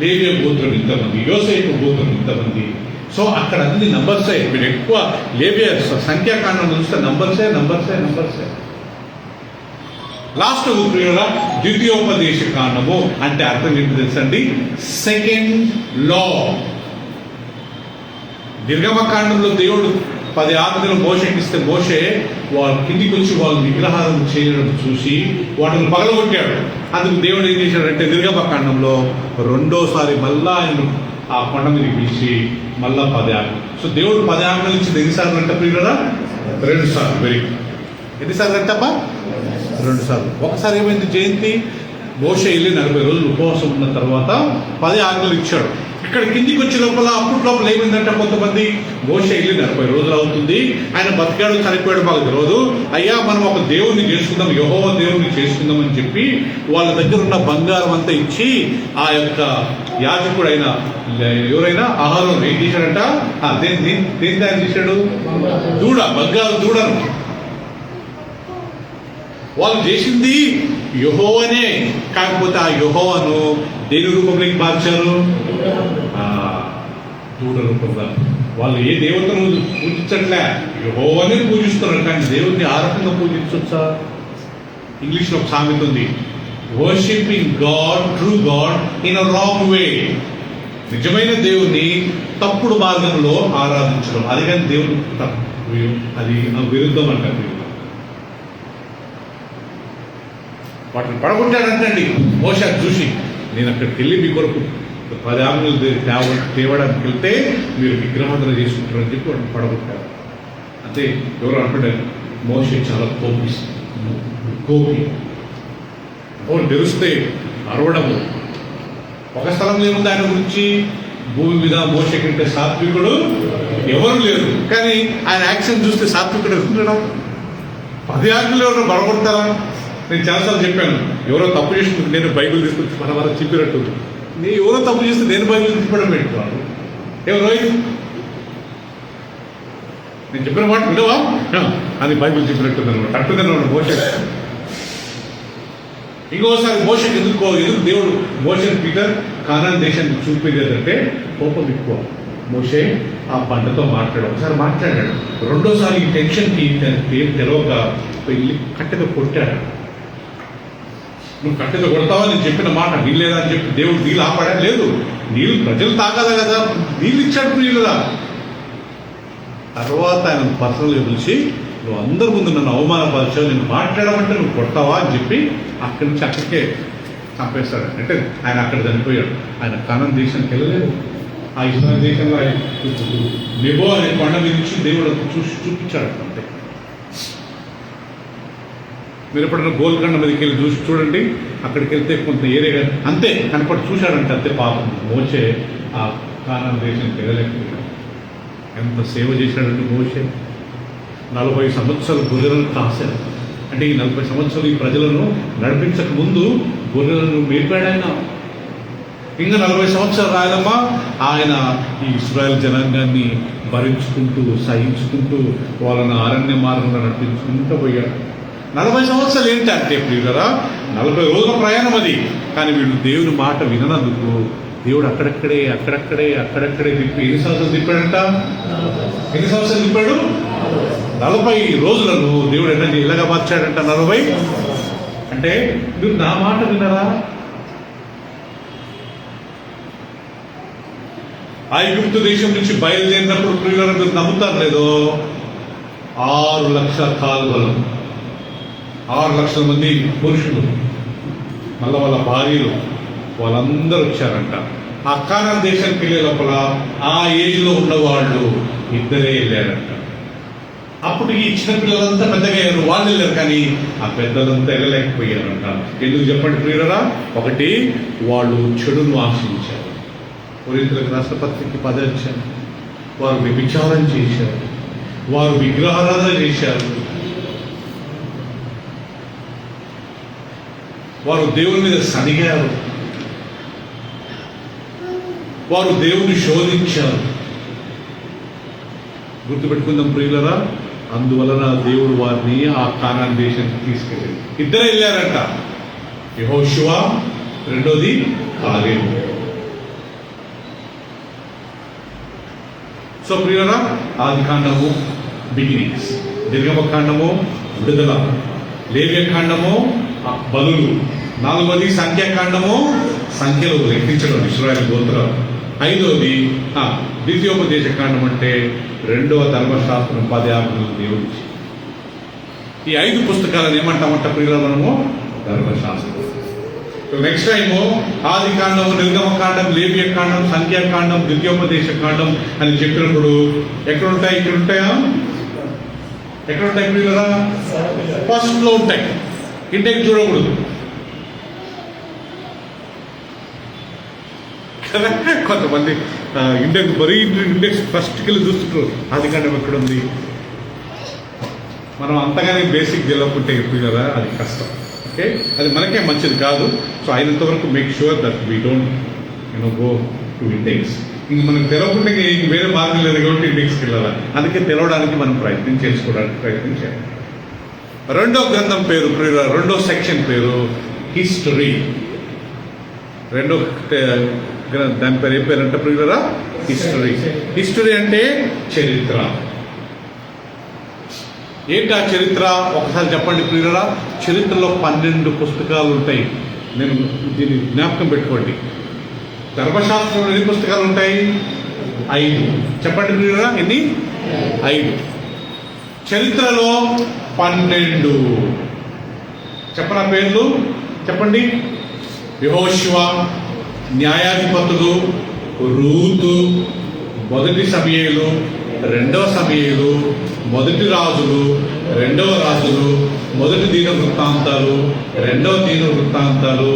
లేవియా గోత్రం ఇంతమంది, యోసేపు గోత్రం ఇంతమంది. సో అక్కడ అన్ని నంబర్సే. మీరు ఎక్కువ లేవియా సంఖ్యాకాండం చూస్తే నంబర్సే. లాస్ట్ ద్వితీయోపదేశ కాండము అంటే అర్థం ఏంటి తెలుసండి? సెకండ్ లా. నిర్గమకాండంలో దేవుడు 10 ఆజ్ఞలు మోషేకి ఇస్తే మోషే వాళ్ళ కిందికి వచ్చి వాళ్ళు విగ్రహాలను చేయడం చూసి వాటిని పగలగొట్టాడు. అందుకు దేవుడు ఏం చేశాడంటే నిర్గమకాండంలో రెండోసారి మళ్ళా ఆయన ఆ కొండ మీద పిలిచి మళ్ళా 10 ఆజ్ఞలు. సో దేవుడు 10 ఆజ్ఞలు ఇచ్చింది ఎన్నిసార్లు అంటే ప్రియులరా? 2 సార్లు. Very good. ఎన్నిసార్లు అంటమ్మా? 2 సార్లు. ఒకసారి ఏమైంది? జయంతి మోషే వెళ్ళి 40 రోజులు ఉపవాసం ఉన్న తర్వాత 10 ఆజ్ఞలు ఇచ్చాడు. ఇక్కడ కిందికి వచ్చే లోపల లోపల ఏమైందంటే కొంతమంది మోషే వెళ్ళి 40 రోజులు అవుతుంది, ఆయన బతికాడు చనిపోయాడు మాకు తెలియదు, అయ్యా మనం ఒక దేవుణ్ణి చేసుకుందాం, యెహోవా దేవుణ్ణి చేసుకుందాం అని చెప్పి వాళ్ళ దగ్గర ఉన్న బంగారం అంతా ఇచ్చి ఆ యొక్క యాజకుడైన ఎవరైనా ఆహారం ఏం చేశాడంట? దేని తయారు చేశాడు? బంగారు దూడను. వాళ్ళు చేసింది యెహోవానే, కాకపోతే ఆ యెహోవాను దేని రూపంలోకి మార్చారు? దూడ రూపంగా. వాళ్ళు ఏ దేవతను పూజించట్లే, యెహోవానే పూజిస్తున్నారు. కానీ దేవుడిని ఆ రకంగా పూజించొచ్చా? ఇంగ్లీష్లో ఒక సామెత ఉంది, worshipping God, true God in a wrong way. నిజమైన దేవుణ్ణి తప్పుడు మార్గంలో ఆరాధించడం, అది కానీ దేవుడు అది విరుద్ధం అంటారు. వాటిని పడగొట్టాడంటండి మోషే చూసి, నేను అక్కడికి వెళ్ళి మీ కొరకు 10 ఆజ్ఞలు తేవడానికి వెళ్తే మీరు విగ్రహాధన చేసుకుంటారని చెప్పి వాటిని పడగొట్టారు. అంటే ఎవరు అంటారు? మోషే చాలా కోపి. తెలిస్తే అరవడము. ఒక స్థలంలో ఏముంది ఆయన గురించి? భూమి మీద మోషే కంటే సాత్వికుడు ఎవరు లేరు. కానీ ఆయన యాక్షన్ చూస్తే సాత్వికుడు ఎదుగుతున్నాడు. 10 ఆజ్ఞలు ఎవరు పడగొడతారా? నేను చాలాసార్లు చెప్పాను, ఎవరో తప్పు చేసి నేను బైబిల్ తీసుకొచ్చి మన చెప్పినట్టు, నేను ఎవరో తప్పు చేస్తే నేను బైబిల్ తిప్పడం పెట్టుకోవాలి. ఎవరో నేను చెప్పిన మాట వినవా అని బైబిల్ చెప్పినట్టుంది అనమాట. అట్టుదన్నాడు మోషే. ఇంకోసారి మోషకి ఎందుకు దేవుడు మోషని పీటర్ కానాన్ దేశాన్ని చూపేదంటే కోపం ఎక్కువ. మోషే ఆ పంటతో ఒకసారి మాట్లాడాడు. రెండోసారి ఈ టెన్షన్కి ఏం తెలవక వెళ్ళి కట్టెతో కొట్టాడు. నువ్వు కట్టెతో కొడతావా? నేను చెప్పిన మాట వీల్లేదా అని చెప్పి దేవుడు నీళ్ళు ఆపాడా? లేదు. నీళ్ళు ప్రజలు తాగాలి కదా, నీళ్ళు ఇచ్చాడు ప్రియులుగా. తర్వాత ఆయన పర్సనల్గా పిలిచి, నువ్వు అందరి ముందు నన్ను అవమానపరిచావు, నేను మాట్లాడమంటే నువ్వు కొడతావా అని చెప్పి అక్కడి నుంచి అక్కడికే చంపేస్తాడు. అంటే ఆయన అక్కడ చనిపోయాడు. ఆయన కానాన్ దేశానికి వెళ్ళలేదు. ఆ ఇస్రాయేల్ దేశంలో నెబో అనే కొండ మీద నుంచి దేవుడు చూపించాడు. అంతే. మీరు ఎప్పుడైనా గోల్కొండ మీదకి వెళ్ళి చూడండి, అక్కడికి వెళ్తే కొంత ఏరియా అంతే కనపడి చూశాడంటే అంతే. పాపం మోషే ఆ కానాన్ దేశానికి వెళ్ళలేకపోయాడు. ఎంత సేవ చేశాడంటే మోషే 40 సంవత్సరాలు గొర్రెలను కాశాడు. అంటే ఈ 40 సంవత్సరాలు ఈ ప్రజలను నడిపించక ముందు గొర్రెలను మేపాడు ఆయన. ఇంకా 40 సంవత్సరాలు రాయలమ్మా ఆయన ఈ ఇశ్రాయేల్ జనాంగాన్ని భరించుకుంటూ సహించుకుంటూ వాళ్ళని అరణ్య మార్గంలో నడిపించుకుంటూ పోయాడు. 40 సంవత్సరాలు ఏంటంటే ప్రియులరా, 40 రోజుల ప్రయాణం అది. కానీ వీళ్ళు దేవుని మాట విననందుకు దేవుడు అక్కడక్కడే తిప్పి ఎన్ని సంవత్సరాలు తిప్పాడంట? 40 రోజులను దేవుడు ఎలాగా మార్చాడంట? 40. అంటే మీరు నా మాట వినరా? ఐగుప్తు దేశం నుంచి బయలుదేరినప్పుడు ప్రియులను మీరు నమ్ముతారు లేదో, 6 లక్షల కాలువలు, 6 లక్షల మంది పురుషులు, మళ్ళీ వాళ్ళ భార్యలు, వాళ్ళందరూ వచ్చారంట. ఆ కానాన్ దేశానికి వెళ్ళే లోపల ఆ ఏజ్లో ఉన్నవాళ్ళు 2 వెళ్ళారంట. అప్పుడు ఈ చిన్న పిల్లలంతా పెద్దగా అయ్యారు, వాళ్ళు వెళ్ళారు. కానీ ఆ పెద్దలంతా వెళ్ళలేకపోయారంట. ఎందుకు చెప్పండి ప్రియులరా? ఒకటి, వాళ్ళు చెడును ఆశించారు. కొరింథీయులకు రాసిన పత్రిక 10వ అధ్యాయం. వారు వ్యభిచారం చేశారు, వారు విగ్రహారాధన చేశారు, వారు దేవుని మీద సనిగారు, వారు దేవుని శోధించారు. గుర్తుపెట్టుకుందాం ప్రియులరా, అందువలన దేవుడు వారిని ఆ కానాను దేశానికి తీసుకెళ్ళాడు. ఇద్దరు వెళ్ళారంట, యెహోషువ, రెండోది కాలేబు. సో ప్రియులరా, ఆది కాండము బిగినింగ్స్, నిర్గమకాండము విడుదల, లేవ్యకాండము బలులు, నాలుగోది సంఖ్యాకాండము సంఖ్యలు లెక్కించడం ఇశ్రాయేలు గోత్రాలు, ఐదోది ద్వితీయోపదేశ కాండం అంటే రెండవ ధర్మశాస్త్రం 10 ఆజ్ఞలు దేవుడు. ఈ 5 పుస్తకాలను ఏమంటామంట ప్రియుల మనము? ధర్మశాస్త్రం. నెక్స్ట్ టైము ఆది కాండం, నిర్గమకాండం, లేవ్యకాండం, సంఖ్యాకాండం, ద్వితీయోపదేశ కాండం అని చెప్పినప్పుడు ఎక్కడుంటాయి? ఇక్కడ ఉంటాయా? ఎక్కడుంటాయి ప్రియులరా? ఫస్ట్ లో ఉంటాయి. ఇంటెక్స్ చూడకూడదు కదా. కొంతమంది ఇండెక్స్ మరీ ఇండెక్స్ ఫస్ట్కి వెళ్ళి చూస్తుంటారు, ఆది కాండం ఎక్కడ ఉంది. మనం అంతగానే బేసిక్ తెలియకుంటే కదా, అది కష్టం. ఓకే, అది మనకే మంచిది కాదు. సో అయినంత వరకు make sure that we don't go to index. ఇంక మనకు తెలవకుంటే వేరే మార్గం లేదు కాబట్టి ఇండెక్స్కి వెళ్ళాలి. అందుకే తెలవడానికి మనం ప్రయత్నం చేయాలి. రెండో గ్రంథం పేరు, రెండో సెక్షన్ పేరు హిస్టరీ. రెండో దాని పేరు ఏం పేరు అంటే ప్రియులరా? హిస్టరీ. హిస్టరీ అంటే చరిత్ర. ఏంటి ఆ చరిత్ర? ఒకసారి చెప్పండి ప్రియులరా. చరిత్రలో 12 పుస్తకాలు ఉంటాయి. నేను దీన్ని జ్ఞాపకం పెట్టుకోండి. ధర్మశాస్త్రంలో ఎన్ని పుస్తకాలు ఉంటాయి? 5. చెప్పండి ప్రియులరా, ఎన్ని? 5. చరిత్రలో 12. చెప్పనా పేర్లు? చెప్పండి. యెహోషువ, న్యాయాధిపతులు, రూతు, మొదటి సమూయేలు, రెండవ సమూయేలు, మొదటి రాజులు, రెండవ రాజులు, మొదటి దీన వృత్తాంతాలు, రెండవ దీన వృత్తాంతాలు,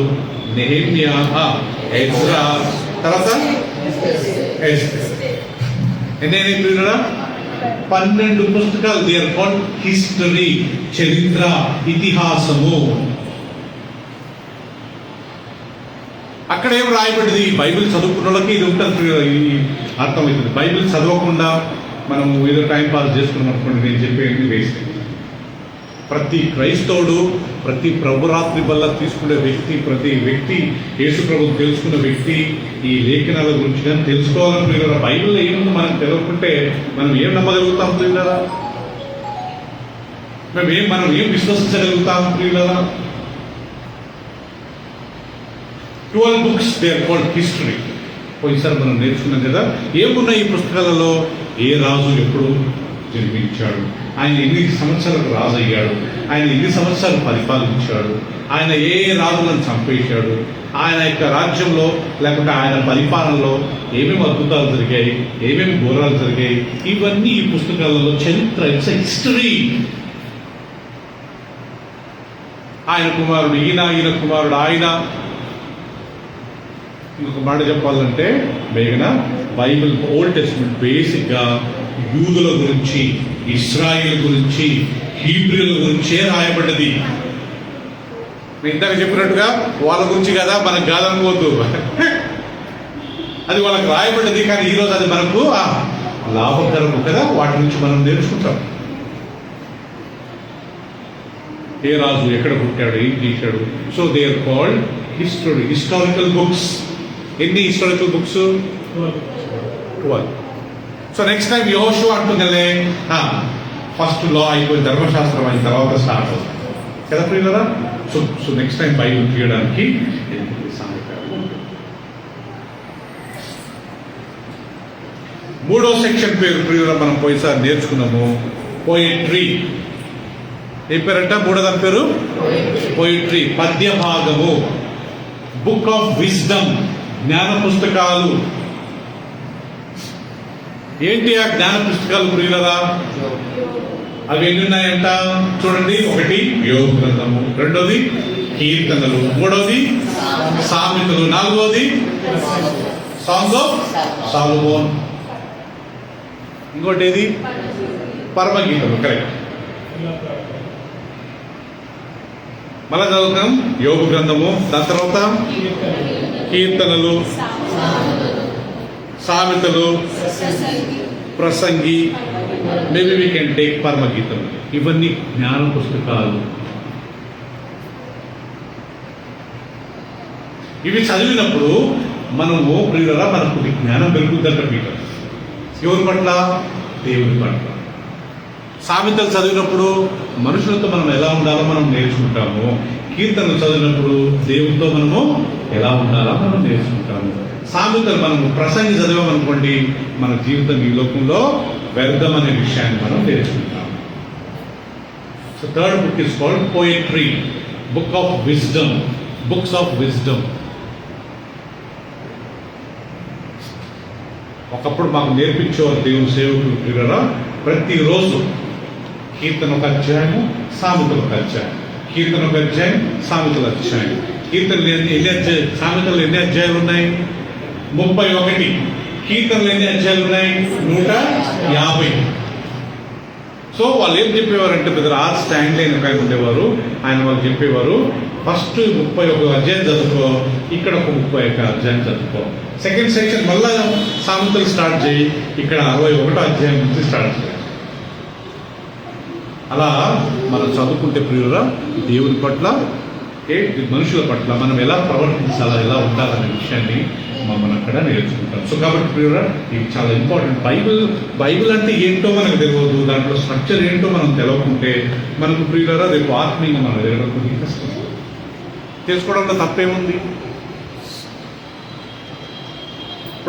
నెహెమ్యా, ఎజ్రా, తర్వాత ఎస్తేర్. ఎన్నైనా ప్రియులరా? 12 పుస్తకాలు. దే ఆర్ కాల్డ్ హిస్టరీ, చరిత్ర, ఇతిహాసము. అక్కడ ఏం రాయబడింది? బైబిల్ చదువుకున్న వాళ్ళకి ఇది ఉంటుంది, అర్థమవుతుంది. బైబిల్ చదవకుండా మనం ఏదో టైం పాస్ చేసుకున్నాం అనుకోండి, నేను చెప్పేది వేస్ట్. ప్రతి క్రైస్తవుడు, ప్రతి ప్రభురాత్రి వల్ల తీసుకునే వ్యక్తి, ప్రతి వ్యక్తి యేసు ప్రభు తెలుసుకున్న వ్యక్తి ఈ లేఖనాల గురించి కానీ తెలుసుకోవాలని ప్రియులారా. బైబిల్లో ఏముందో మనం తెలియకుంటే మనం ఏం నమ్మగలుగుతాం ప్రియులారా? మనం ఏం విశ్వసించగలుగుతాం ప్రియులారా? 12 books, they are called history. పోయినసారి మనం నేర్చుకున్నాం కదా. ఏమున్నాయి ఈ పుస్తకాలలో? ఏ రాజు ఎప్పుడు జన్మించాడు, ఆయన ఎన్ని సంవత్సరాలకు రాజు అయ్యాడు, ఆయన ఎన్ని సంవత్సరాలు పరిపాలించాడు, ఆయన ఏ రాజులను చంపేశాడు, ఆయన యొక్క రాజ్యంలో లేకుంటే ఆయన పరిపాలనలో ఏమేమి అద్భుతాలు జరిగాయి, ఏమేమి ఘోరాలు జరిగాయి, ఇవన్నీ ఈ పుస్తకాలలో చరిత్ర. It's history. ఆయన కుమారుడు ఈయన, ఈయన కుమారుడు ఆయన. ఇంకొక మాట చెప్పాలంటే మేఘన, బైబిల్ ఓల్డ్ టెస్ట్మెంట్ బేసిక్గా యూదుల గురించి, ఇశ్రాయేల్ గురించి, హీబ్రీల గురించే రాయబడ్డది. ఇందాక చెప్పినట్టుగా వాళ్ళ గురించి కదా, మనకు కాదనుకోవద్దు. అది వాళ్ళకి రాయబడ్డది, కానీ ఈరోజు అది మనకు లాభకరము కదా. వాటి నుంచి మనం నేర్చుకుంటాం. ఏ రాజు ఎక్కడ పుట్టాడు, ఏం చేశాడు. So they are called history, historical books. ఎన్ని historical books? 12. So next time యెహోషువ అంటుందలే, ఫస్ట్ లా అయిపోయిన ధర్మశాస్త్రం అయిన తర్వాత స్టార్ట్ అవుతుంది కదా ప్రియులారా. సో నెక్స్ట్ టైం బైబిల్ తీయడానికి మూడో సెక్షన్ పేరు ప్రియులారా మనం పోయినసారి నేర్చుకున్నాము, పోయిట్రీ. ఏం పేరంట? మూడో దాని పేరు పోయిట్రీ, పద్య భాగము, బుక్ ఆఫ్ విజ్డమ్, జ్ఞాన పుస్తకాలు. ఏంటి ఆ జ్ఞాన పుస్తకాలు ప్రియులరా? అవి ఎన్ని ఉన్నాయంట చూడండి. ఒకటి యోగ గ్రంథము, రెండోది కీర్తనలు, మూడోది సామెతలు, నాలుగోది సాంగ్స్ ఆఫ్ సాలోమోన్. ఇంకోటి ఏది? పరమగీతము. కరెక్ట్. మళ్ళా చదువుతాం యోబు గ్రంథము, దాని తర్వాత కీర్తనలు, సామెతలు, ప్రసంగి, మేబీ వీ కెన్ టేక్ పరమగీతం. ఇవన్నీ జ్ఞాన పుస్తకాలు. ఇవి చదివినప్పుడు మనము ప్రియులరా మనకు జ్ఞానం పెరుగుతుందంట పీటర్. ఎవరి పట్ల? దేవుని పట్ల. సామెతలు చదివినప్పుడు మనుషులతో మనం ఎలా ఉండాలో మనం నేర్చుకుంటాము. కీర్తనలు చదివినప్పుడు దేవునితో మనము ఎలా ఉండాలో మనం నేర్చుకుంటాము. సామెతలు మనము ప్రసంగి చదివామనుకోండి, మన జీవితం ఈ లోకంలో వ్యర్థం అనే విషయాన్ని మనం నేర్చుకుంటాము. So third book is called poetry, book of wisdom, books of wisdom. ఒకప్పుడు మాకు నేర్పించేవారు దేవుని సేవకులు ప్రియులారా, ప్రతిరోజు కీర్తన ఒక అధ్యాయము, సామెతలు ఒక అధ్యాయం, కీర్తన ఒక అధ్యాయం, సామెతల అధ్యాయం. కీర్తనలు ఎన్ని అధ్యాయం? సామెతలు ఎన్ని అధ్యాయాలు ఉన్నాయి? 31. కీర్తనలు ఎన్ని అధ్యాయాలు ఉన్నాయి? 150. సో వాళ్ళు ఏం చెప్పేవారంటే బ్రదర్ ఆర్ స్టాండ్లీ అని ఒక ఆయన ఉండేవారు. ఆయన వాళ్ళు చెప్పేవారు, ఫస్ట్ 31 అధ్యాయం చదువుకో, ఇక్కడ ఒక 31 అధ్యాయం చదువుకో. సెకండ్ సెక్షన్ మళ్ళా సామెతలు స్టార్ట్ చేయి, ఇక్కడ 61 అధ్యాయం నుంచి స్టార్ట్ చేయాలి. అలా మనం చదువుకుంటే ప్రియురా దేవుని పట్ల, మనుషుల పట్ల మనం ఎలా ప్రవర్తించాలా, ఎలా ఉండాలనే విషయాన్ని మనం అక్కడ నేర్చుకుంటాం. సో కాబట్టి ప్రియురా ఇది చాలా ఇంపార్టెంట్. బైబిల్ అంటే ఏంటో మనకు తెలియదు, దాంట్లో స్ట్రక్చర్ ఏంటో మనం తెలవకుంటే మనకు ప్రియురా రేపు ఆత్మీయంగా మనం ఎదగడం కొద్దిగా కష్టం. తెలుసుకోవడంలో తప్పేముంది?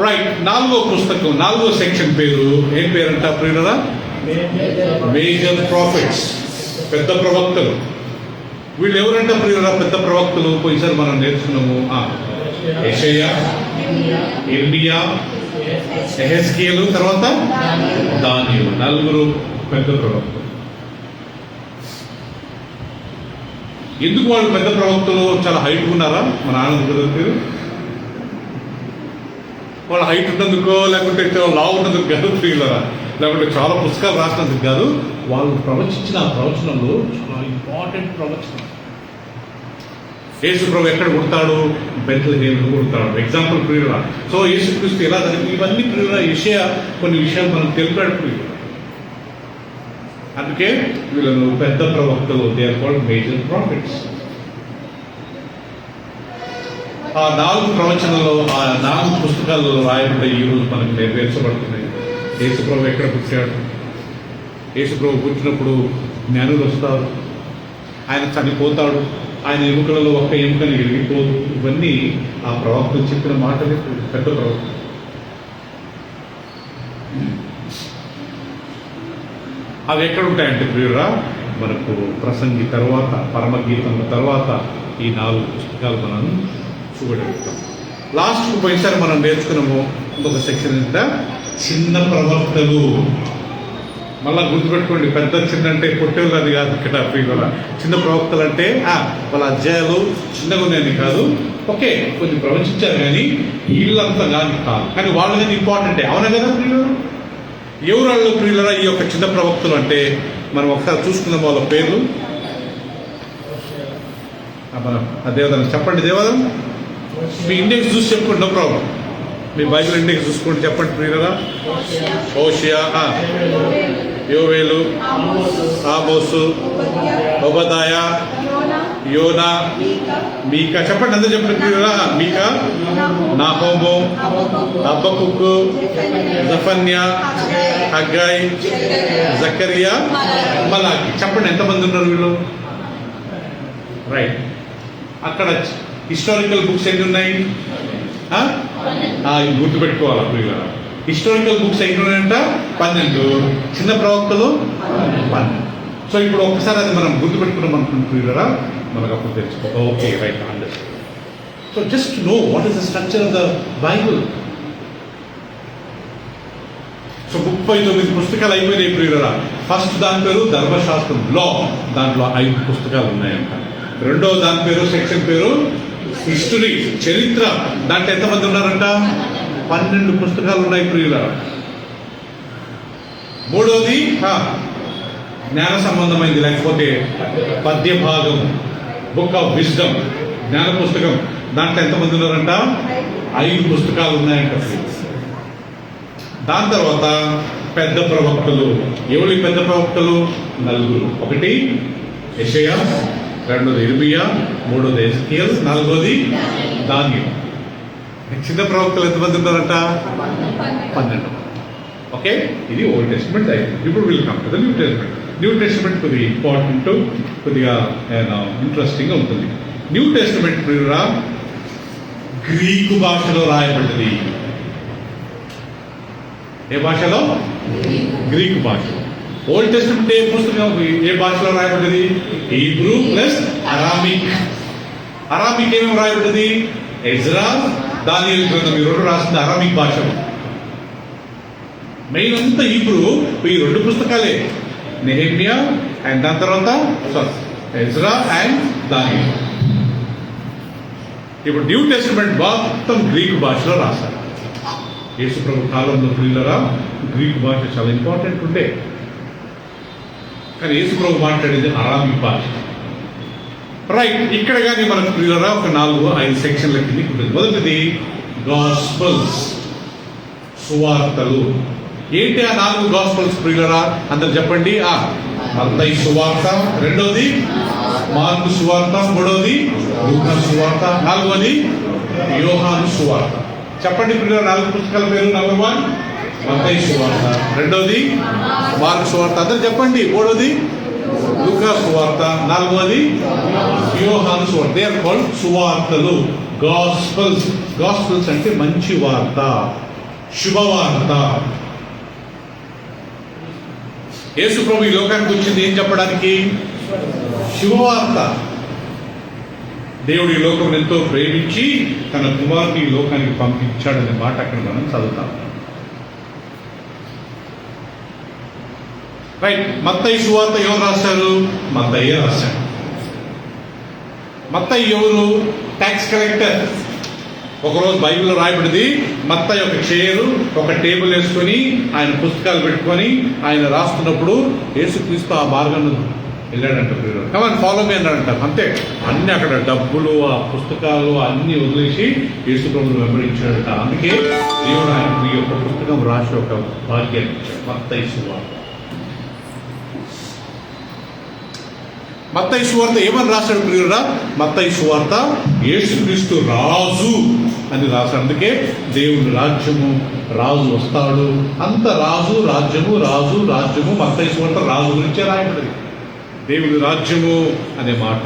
రైట్. 4వ పుస్తకం, 4వ సెక్షన్ పేరు ఏం పేరంట ప్రియురా? మేజర్ ప్రాఫిట్స్, పెద్ద ప్రవక్తలు. వీళ్ళు ఎవరంట ప్రియురా పెద్ద ప్రవక్తలు? పోయిసారి మనం నేర్చుకున్నాము. యెషయా, ఇర్మియా, యెహెజ్కేలు, తర్వాత దానియేలు. 4 పెద్ద ప్రవక్తలు. ఎందుకు వాళ్ళు పెద్ద ప్రవక్తలు? చాలా హైట్ ఉన్నారా? మన ఆనంద్ పేరు వాళ్ళ హైట్ ఉన్నందుకో, లేకుంటే లావు ఉన్నందుకు కాదు ప్రియులరా, లేకుంటే చాలా పుస్తకాలు రాసినందుకు కాదు. వాళ్ళు ప్రవచించిన ఆ ప్రవచనంలో చాలా ఇంపార్టెంట్ ప్రవచనం. యేసు ప్రభు ఎక్కడ పుడతాడు? బెత్లెహేములో పుడతాడు. ఎగ్జాంపుల్ ప్రియులరా. సో యేసుక్రీస్తు ఎలా జరిగింది? ఇవన్నీ ప్రియులరా యెషయా కొన్ని విషయాలు మనం తెలిపాడు ప్రియులరా. అందుకే వీళ్ళను పెద్ద ప్రవక్తలు, they are called major prophets. ఆ 4 ప్రవచనాలు, ఆ 4 పుస్తకాలలో రాయబడ్డ ఈ రోజు మనకు నెరవేర్చబడుతున్నాయి. యేసుప్రభు ఎక్కడ పుట్టాడు? యేసుప్రభు పుట్టినప్పుడు జ్ఞానులు వస్తారు, ఆయన చనిపోతాడు, ఆయన ఎముకలలో ఒక్క ఎముకని ఎరిగిపోదు. ఇవన్నీ ఆ ప్రవక్తలు చెప్పిన మాటలే. పెద్ద ప్రవక్త. అవి ఎక్కడ ఉంటాయంటే ప్రియురా మనకు ప్రసంగి తర్వాత, పరమగీతం తర్వాత ఈ 4 పుస్తకాలు మనం చూడగలుగుతాం. లాస్ట్కు పోయినసారి మనం నేర్చుకున్నాము ఇంకొక సెక్షన్ ఎంత చిన్న ప్రవక్తలు. మళ్ళా గుర్తుపెట్టుకోండి, పెద్ద చిన్న అంటే పొట్టేళ్ళు అది కాదు ఇక్కడ ప్రియుల. చిన్న ప్రవక్తలు అంటే వాళ్ళ అధ్యాయాలు చిన్నగా ఉన్నాయని కాదు, ఓకే కొన్ని ప్రవచించారు కానీ వీళ్ళంతా కాదు. కానీ వాళ్ళు కానీ ఇంపార్టెంటే, అవునా కదా ప్రియులు? ఎవరు వాళ్ళు ప్రియులరా ఈ యొక్క చిన్న ప్రవక్తలు అంటే? మనం ఒకసారి చూసుకుందాం వాళ్ళ పేర్లు. దేవదనం చెప్పండి. దేవదనం మీ ఇండెక్స్ చూసి చెప్పుకోండి, నో ప్రాబ్లం. మీ బైబిల్ ఇండెక్స్ చూసుకోండి, చెప్పండి ప్రియులరా. హోషియా, యోవేలు, ఆమోసు, ఒబదాయా, యోనా, మీకా. చెప్పండి, అందరూ చెప్పండి ప్రియులరా. మీకా, నాహోము, హబక్కుకు, జఫన్యా, హగ్గై, జకరియా, మలాకి. చెప్పండి ఎంతమంది ఉన్నారు వీళ్ళు? రైట్. అక్కడ హిస్టారికల్ బుక్స్ ఎన్ని ఉన్నాయి? గుర్తుపెట్టుకోవాలి ప్రియులరా. హిస్టారికల్ బుక్స్ ఎన్ని ఉన్నాయంట? 12. చిన్న ప్రవక్తలు 12. సో ఇప్పుడు ఒక్కసారి అది మనం గుర్తుపెట్టుకున్నాం అనుకుంటున్నాం ప్రియులరా, మనకు అప్పుడు తెలుసుకో. Okay right, understand. So just know what is the structure of the Bible. So 39 పుస్తకాలు అయిపోయినాయి ప్రియులరా. ఫస్ట్ దాని పేరు ధర్మశాస్త్రం, లా. దాంట్లో 5 పుస్తకాలు ఉన్నాయంట. రెండో దాని పేరు, సెక్షన్ పేరు హిస్టరీ, చరిత్ర. దాంట్లో ఎంతమంది ఉన్నారంట? 12 పుస్తకాలు ఉన్నాయి ప్రియులారా. మూడోది జ్ఞాన సంబంధమైంది, లేకపోతే పద్య భాగం, బుక్ ఆఫ్ విజ్డమ్, జ్ఞాన పుస్తకం. దాంట్లో ఎంతమంది ఉన్నారంట? 5 పుస్తకాలు ఉన్నాయంట. దాని తర్వాత పెద్ద ప్రవక్తలు. ఎవరు ఈ పెద్ద ప్రవక్తలు? 4. ఒకటి యెషయా, రెండోది ఇర్మియా, మూడోది ఎజెకియల్, నాలుగోది దానియేలు. చిన్న ప్రవక్తలు ఎంతమంది ఉన్నారంట? 12. ఓకే, ఇది ఓల్డ్ టెస్టిమెంట్ అయిపోయింది. ఇప్పుడు will come to the new testament. New testament కొద్దిగా ఇంపార్టెంట్, కొద్దిగా ఇంట్రెస్టింగ్గా ఉంటుంది. న్యూ టెస్టిమెంట్ ప్రియురా గ్రీకు భాషలో రాయబడ్డది. ఏ భాషలో? గ్రీకు భాష. ఓల్డ్ టెస్టిమెంట్ ఏ పుస్తకం ఏ భాషలో రాయబడ్డది? Hebrew plus Aramaic. అరామిక్ ఏమేమి రాయబడ్డది? ఎజ్రా, దానియేలు గ్రంథం, ఈ 2 రాసింది అరామిక్ భాష. మెయిన్ అంతా హీబ్రూ, ఈ 2 పుస్తకాలే, నెహెమ్యా అండ్ దాని తర్వాత ఎజ్రా అండ్ దానియేలు. ఇప్పుడు న్యూ టెస్టిమెంట్ మొత్తం గ్రీకు భాషలో రాశారు. యేసు ప్రభు కాలంలో ప్రియులరా గ్రీకు భాష చాలా ఇంపార్టెంట్ ఉండే, కానీ యేసు ప్రభు మాట్లాడేది అరామిక్ భాష. రైట్, ఇక్కడ కానీ మనకు ప్రియులరా ఒక 4-5 సెక్షన్ల కింద ఉంటుంది. మొదటిది గాస్పల్స్, సువార్తలు. ఏంటి ఆ 4 గాస్పల్స్ ప్రియులరా? అందరు చెప్పండి. మత్తయి సువార్త, రెండోది మార్కు సువార్త, మూడోది లూకా సువార్త, నాలుగోది యోహాను సువార్త. చెప్పండి ప్రియుల 4 పుస్తకాల పేరు. నెంబర్ 1 మత్తయి సువార్త, రెండోది మార్కు సువార్త, అందరు చెప్పండి. మూడోది లూకా సువార్త, నాలుగోది యోహాను సువార్త. దే ఆర్ కాల్డ్ సువార్తలు, గాస్పల్స్. గాస్పల్స్ అంటే మంచి వార్త, శుభవార్త. యేసు ప్రభు ఈ లోకానికి వచ్చింది ఏం చెప్పడానికి? శుభవార్త. దేవుడు ఈ లోకం ఎంతో ప్రేమించి తన కుమారుని ఈ లోకానికి పంపించాడనే మాట అక్కడ మనం చదువుతాం. రైట్, మత్తయి సువార్త ఎవరు రాశారు? మత్తయ్యే రాశారు. మత్తయి ఎవరు? Tax collector. ఒకరోజు బైబిల్లో రాయబడింది, మత్తయి ఒక చైరు, ఒక టేబుల్ వేసుకొని ఆయన పుస్తకాలు పెట్టుకొని ఆయన రాస్తున్నప్పుడు యేసుక్రీస్తు ఆ మార్గం వెళ్ళాడంట. కమాన్ ఫాలో మీ అన్నాడంట. అంతే, అన్ని అక్కడ డబ్బులు, ఆ పుస్తకాలు అన్ని వదిలేసి యేసు ప్రభువును వెంబడించాడట. అందుకే దేవుడు ఆయన ఈ యొక్క పుస్తకం రాసి ఒక భాగ్యాన్ని ఇచ్చాడు, మత్తయి సువార్త. మత్తయి సువార్త ఏమని రాశాడు ప్రియుడా? మత్తయి సువార్త యేసుక్రీస్తు రాజు అని రాశాడు. అందుకే దేవుని రాజ్యము, రాజు వస్తాడు, అంత రాజు రాజ్యము, రాజు రాజ్యము. మత్తయి సువార్త రాజు గురించే రాయబడింది. దేవుని రాజ్యము అనే మాట,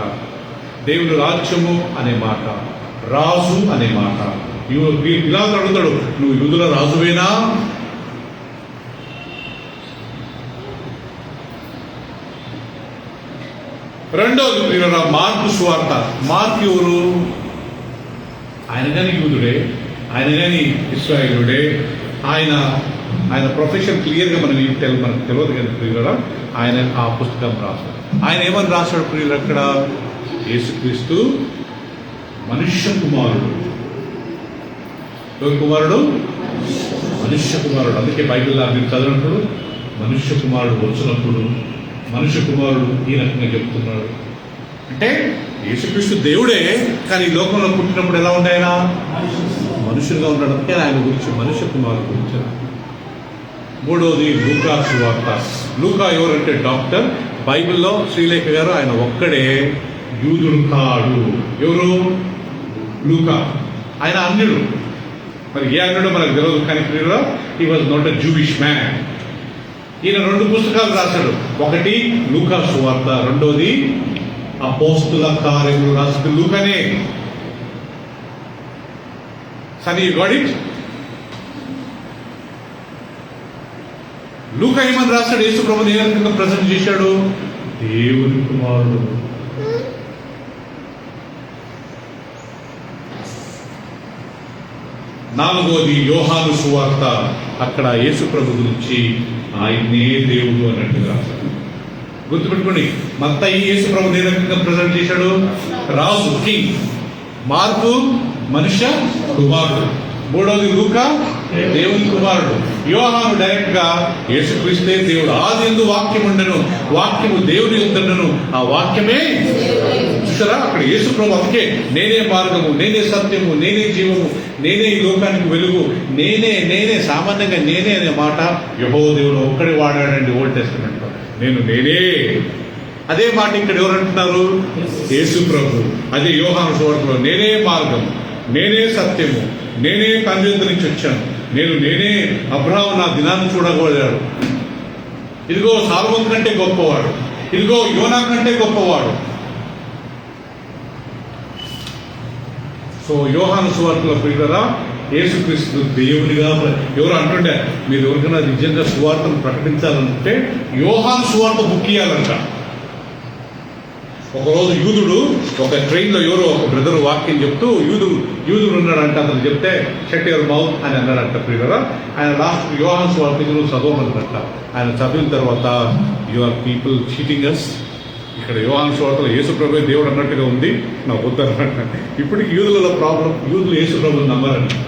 దేవుని రాజ్యము అనే మాట, రాజు అనే మాట. ఇలా అడుగుతాడు, నువ్వు యూదుల రాజువేనా? రెండోది ప్రియులారా మార్కు సువార్త. మార్కు ఎవరు? ఆయన కానీ యూదుడే, ఆయన కానీ ఇశ్రాయేలుడే. ఆయన ప్రొఫెషన్ క్లియర్గా మనకు తెలియదు కదా ప్రియులారా. ఆయన ఆ పుస్తకం రాశాడు. ఆయన ఏమని రాశాడు ప్రియులు? అక్కడ యేసుక్రీస్తు మనుష్య కుమారుడు. ఎవరి కుమారుడు? మనుష్య కుమారుడు. అందుకే బైబిల్లో మీరు చదివినప్పుడు మనుష్య కుమారుడు వచ్చినప్పుడు మనుష్య కుమారుడు ఈ రకంగా చెప్తున్నాడు. అంటే యేసుక్రీస్తు దేవుడే, కానీ ఈ లోకంలో పుట్టినప్పుడు ఎలా ఉండే? ఆయన మనుషులుగా ఉన్నాడు. అందుకే ఆయన గురించి మనుష్య కుమారుడు గురించి. మూడోది లూకా సువార్త. లూకా ఎవరంటే డాక్టర్. బైబిల్లో శ్రీలేఖ గారు ఆయన ఒక్కడే యూదుడు కాడు. ఎవరు? లూకా. ఆయన అన్యుడు. మరి ఏ అన్యుడో మనకు తెలియదు, కానీ he was not a Jewish man. ఈయన 2 పుస్తకాలు రాశాడు. ఒకటి లూకా సువార్త, రెండోది అపోస్తుల కార్యములు రాసింది లూకానే. Sunny you got it? లూకా ఏమని రాశాడు? యేసు ప్రభువుని ఏ రకంగా ప్రజెంట్ చేశాడు? దేవుని కుమారుడు. నాలుగోది యోహాను సువార్త. అక్కడ యేసు ప్రభు గురించి ఆయనే దేవుడు అన్నట్టుగా రాశాడు. గుర్తుపెట్టుకోండి, మత్తయి యేసు ప్రభువుని ఏ రకంగా ప్రజెంట్ చేశాడు? రాజు, కింగ్. మార్కు మనుష్య కుమారుడు. మూడవది లూకా దేవుని కుమారుడు. యోహాను డైరెక్ట్ గా యేసుక్రీస్తే దేవుడు. ఆదియందు వాక్యం ఉండెను, వాక్యము దేవుని యుద్ధను, ఆ వాక్యమే. చూసారా అక్కడ యేసు ప్రభు అందుకే నేనే మార్గము, నేనే సత్యము, నేనే జీవము, నేనే ఈ లోకానికి వెలుగు, నేనే సామాన్యంగా నేనే అనే మాట యెహోవా దేవుడు ఒక్కడే వాడాడండి ఓల్డ్ టెస్టమెంట్ లో. నేనే అదే మాట ఇక్కడ ఎవరు అంటున్నారు? యేసు ప్రభు. అదే యోహాను సువార్తలో నేనే మార్గం, నేనే సత్యము, నేనే తండ్రి యొద్ద నుంచి వచ్చాను, నేనే అబ్రహాము నా దినాన్ని చూడగలిగాడు, ఇదిగో సాల్మోన్ కంటే గొప్పవాడు, ఇదిగో యోనా కంటే గొప్పవాడు. సో యోహాను సువార్తలో ప్రియులారా యేసుక్రీస్తు దేవునిగా ఎవరు అంటుండే మీరు ఎవరికైనా నిజంగా సువార్తను ప్రకటించాలంటే యోహాను సువార్త బుక్ ఇయ్యాలంట. ఒకరోజు యూదుడు ఒక ట్రైన్లో ఎవరో ఒక బ్రదర్ వాక్యం చెప్తూ యూదుడు ఉన్నాడంట. అతను చెప్తే షట్ యువర్ మౌత్ అని అన్నాడంట ప్రియులారా. ఆయన లాస్ట్ యోహాను సువార్త నువ్వు చదవమన్నట. ఆయన చదివిన తర్వాత యువర్ పీపుల్ చీటింగ్ అస్. ఇక్కడ యోహాను సువార్తలో యేసు ప్రభు దేవుడు అన్నట్టుగా ఉంది, నా వద్దన్నట్టు. ఇప్పటికి యూదులలో ప్రాబ్లం, యూదులు యేసు ప్రభుని నమ్మరండి.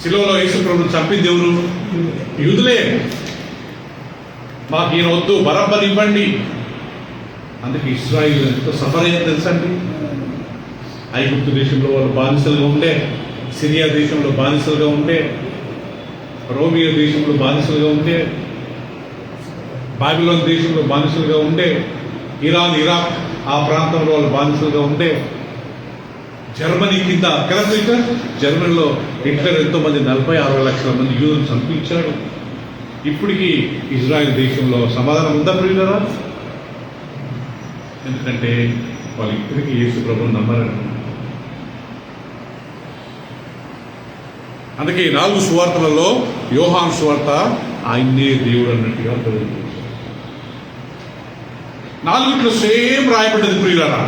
శిలువలో యేసు ప్రభుని చంపింది ఎవరు? యూదులే. మాకు ఈయన వద్దు, బరబ్బని ఇవ్వండి. అందుకే ఇశ్రాయేలు ఎంతో సఫర్ అయ్యేది తెలుసండి. ఐగుప్తు దేశంలో వాళ్ళు బానిసలుగా ఉండే, సిరియా దేశంలో బానిసలుగా ఉండే, రోమియో దేశంలో బానిసలుగా ఉండే, బాబిలోన్ దేశంలో బానిసలుగా ఉండే, ఇరాన్ ఇరాక్ ఆ ప్రాంతంలో వాళ్ళు బానిసలుగా ఉండే, జర్మనీ కింద కదా జర్మనీలో హిట్లర్ ఎంతో మంది 40-60 లక్షల మంది యూదులను చంపించాడు. ఇప్పటికీ ఇజ్రాయెల్ దేశంలో సమాధానం ఉందా ప్రియులారా? ఎందుకంటే వాళ్ళు ఇప్పటికీ యేసు ప్రభువుని నమ్మరండి. అందుకే 4 సువార్తలలో యోహాను సువార్త ఆయన్నే దేవుడు అన్నట్టుగా ప్రవచించారు. 4 సేమ్ రాయబడ్డది ప్రియులారా.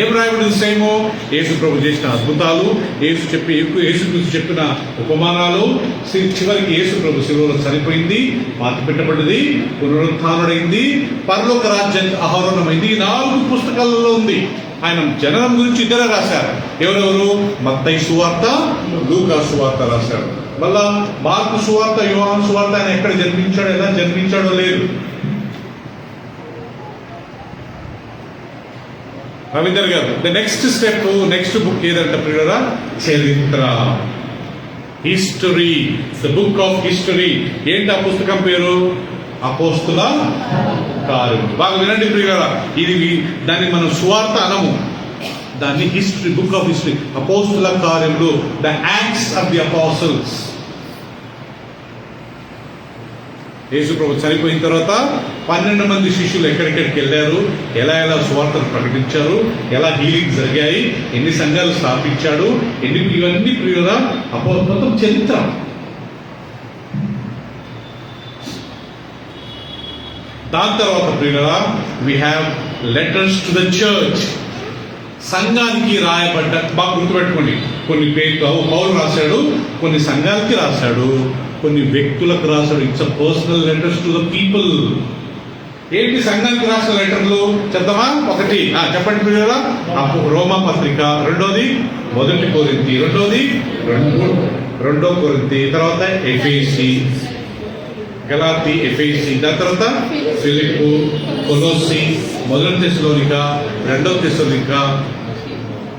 ఏం రాయబడింది సేమో? యేసు ప్రభు చేసిన అద్భుతాలు, యేసుక్రీస్తు చెప్పిన ఉపమానాలు, చివరికి యేసు ప్రభు శిలువలో చనిపోయింది, పాతి పెట్టబడ్డది, పునరుత్థానుడైంది, పరలోక రాజ్యం ఆహరణమైంది. ఈ 4 పుస్తకాలలో ఉంది. ఆయన జననం గురించి ఇద్దరే రాశారు. ఎవరెవరు? మత్తయి సువార్త, లూకా సువార్త రాశారు. మళ్ళా మార్కు సువార్త, యోహాను సువార్త ఆయన ఎక్కడ జన్మించాడో, ఎలా జన్మించాడో లేదు. రవీందర్ గారు నెక్స్ట్ స్టెప్, నెక్స్ట్ బుక్ ఏదంటే ప్రియులారా? చరిత్ర, history, the book of history. ఏంటి ఆ పుస్తకం పేరు? అపోస్తుల కార్యములు. బాగా వినండి ప్రియులారా, దాన్ని మనం సువార్త అనము, దాన్ని హిస్టరీ, బుక్ ఆఫ్ హిస్టరీ, అపోస్తుల కార్యములు, the acts of the apostles. యేసు ప్రభు చనిపోయిన తర్వాత 12 మంది శిష్యులు ఎక్కడెక్కడికి వెళ్ళారు, ఎలా సువార్తను ప్రకటించారు, ఎలా హీలింగ్ జరిగాయి, ఎన్ని సంఘాలు స్థాపించాడు, ఇవన్నీ ప్రియుల మొత్తం చరిత్ర. దాని తర్వాత ప్రియుల we have letters to the church. సంఘానికి రాయబడ్డ, బాగా గుర్తుపెట్టుకోండి, కొన్ని పౌలు రాశాడు, కొన్ని సంఘాలకి రాశాడు, కొన్ని వ్యక్తులకు రాశాడు. It's a personal letters to the people. ఏంటి సంఘానికి రాసిన లెటర్లు చెప్తామా? 1 చెప్పండి ప్రియులారా, రోమా పత్రిక, రెండోది 1 కొరింథీ, రెండోది 2 కొరింథీ, తర్వాత ఎఫెసీ, గలాతీ, ఎఫెసీ, దాని తర్వాత ఫిలిప్పు, కొలోసి, 1 తెస్సలోనిక, 2 తెస్సలోనిక.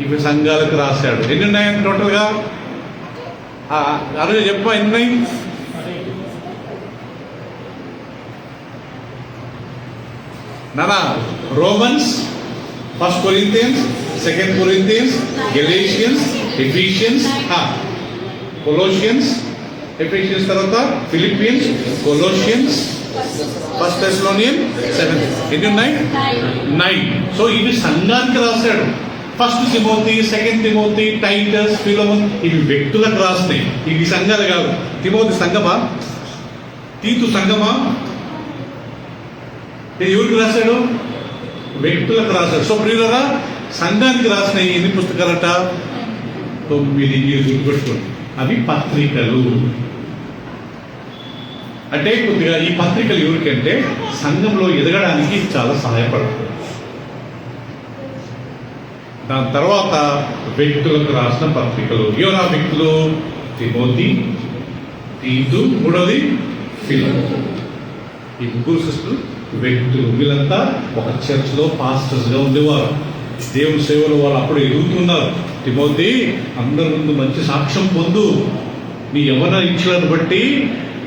ఇవి సంఘాలకు రాశాడు. ఎన్ని ఉన్నాయండి టోటల్గా? అరే చెప్పా, ఎన్ని ఉన్నాయి? నానా, Romans, 1 Corinthians, 2 Corinthians, Galatians, Ephesians, Colossians, Ephesians, తర్వాత ఫిలిపియన్స్, కొలోషియన్స్, 1 తెస్సలోనియన్, 7. ఎన్ని ఉన్నాయి? 9. సో ఇవి సంఘానికి రాశాడు. 1 తిమోతి, 2 తిమోతి, టైటస్, ఫిలోమోన్, ఇవి వ్యక్తులకు రాసినాయి. ఇవి సంఘాలు కాదు. తిమోతి సంఘమా? తీతు సంఘమా? ఇది ఎవరికి రాశాడు? వ్యక్తులకు రాశాడు. సో ప్రియులారా, సంఘానికి రాసిన ఎన్ని పుస్తకాలట? 9. గుర్తుపెట్టుకోండి, అవి పత్రికలు. అంటే కొద్దిగా ఈ పత్రికలు ఎవరికంటే సంఘంలో ఎదగడానికి చాలా సహాయపడుతుంది. దాని తర్వాత వ్యక్తులకు రాసిన పత్రికలు. ఎవరా వ్యక్తులు? తిమోతి, తీతు, మూడవది ఫిలిప్పీ. ఈ ముగ్గురు సిస్టర్లు వ్యక్తులు. వీళ్ళంతా ఒక చర్చ్లో పాస్టర్స్గా ఉండేవారు. దేవుని సేవలో వాళ్ళు అప్పుడు ఎదుగుతున్నారు. తిమోతి, అందరి ముందు మంచి సాక్ష్యం పొందు. నీ యవ్వన ఇచ్ఛలను బట్టి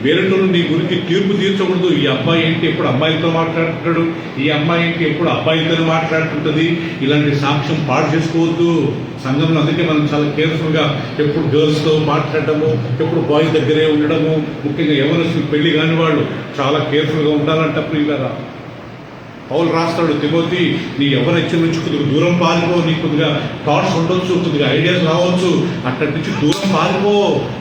వేరేటోళ్ళు నీ గురించి తీర్పు తీర్చకూడదు. ఈ అబ్బాయి ఏంటి ఎప్పుడు అమ్మాయిలతో మాట్లాడుతున్నాడు, ఈ అమ్మాయి ఏంటి ఎప్పుడు అబ్బాయిలతో మాట్లాడుతుంటుంది, ఇలాంటి సాక్ష్యం పాడు చేసుకోవద్దు. సంఘంలో అందుకే మనం చాలా కేర్ఫుల్గా ఎప్పుడు గర్ల్స్తో మాట్లాడటము, ఎప్పుడు బాయ్స్ దగ్గరే ఉండడము, ముఖ్యంగా యవ్వనస్తులు పెళ్లి కాని వాళ్ళు చాలా కేర్ఫుల్గా ఉండాలంట. ప్రియులారా, పౌలు రాస్తాడు, తిమోతి, నీ ఎవరి ఇచ్చ నుంచి కొద్దిగా దూరం పారిపో. నీకు కొద్దిగా థాట్స్ ఉండొచ్చు, కొద్దిగా ఐడియాస్ రావచ్చు, అక్కడి నుంచి దూరం పారిపో.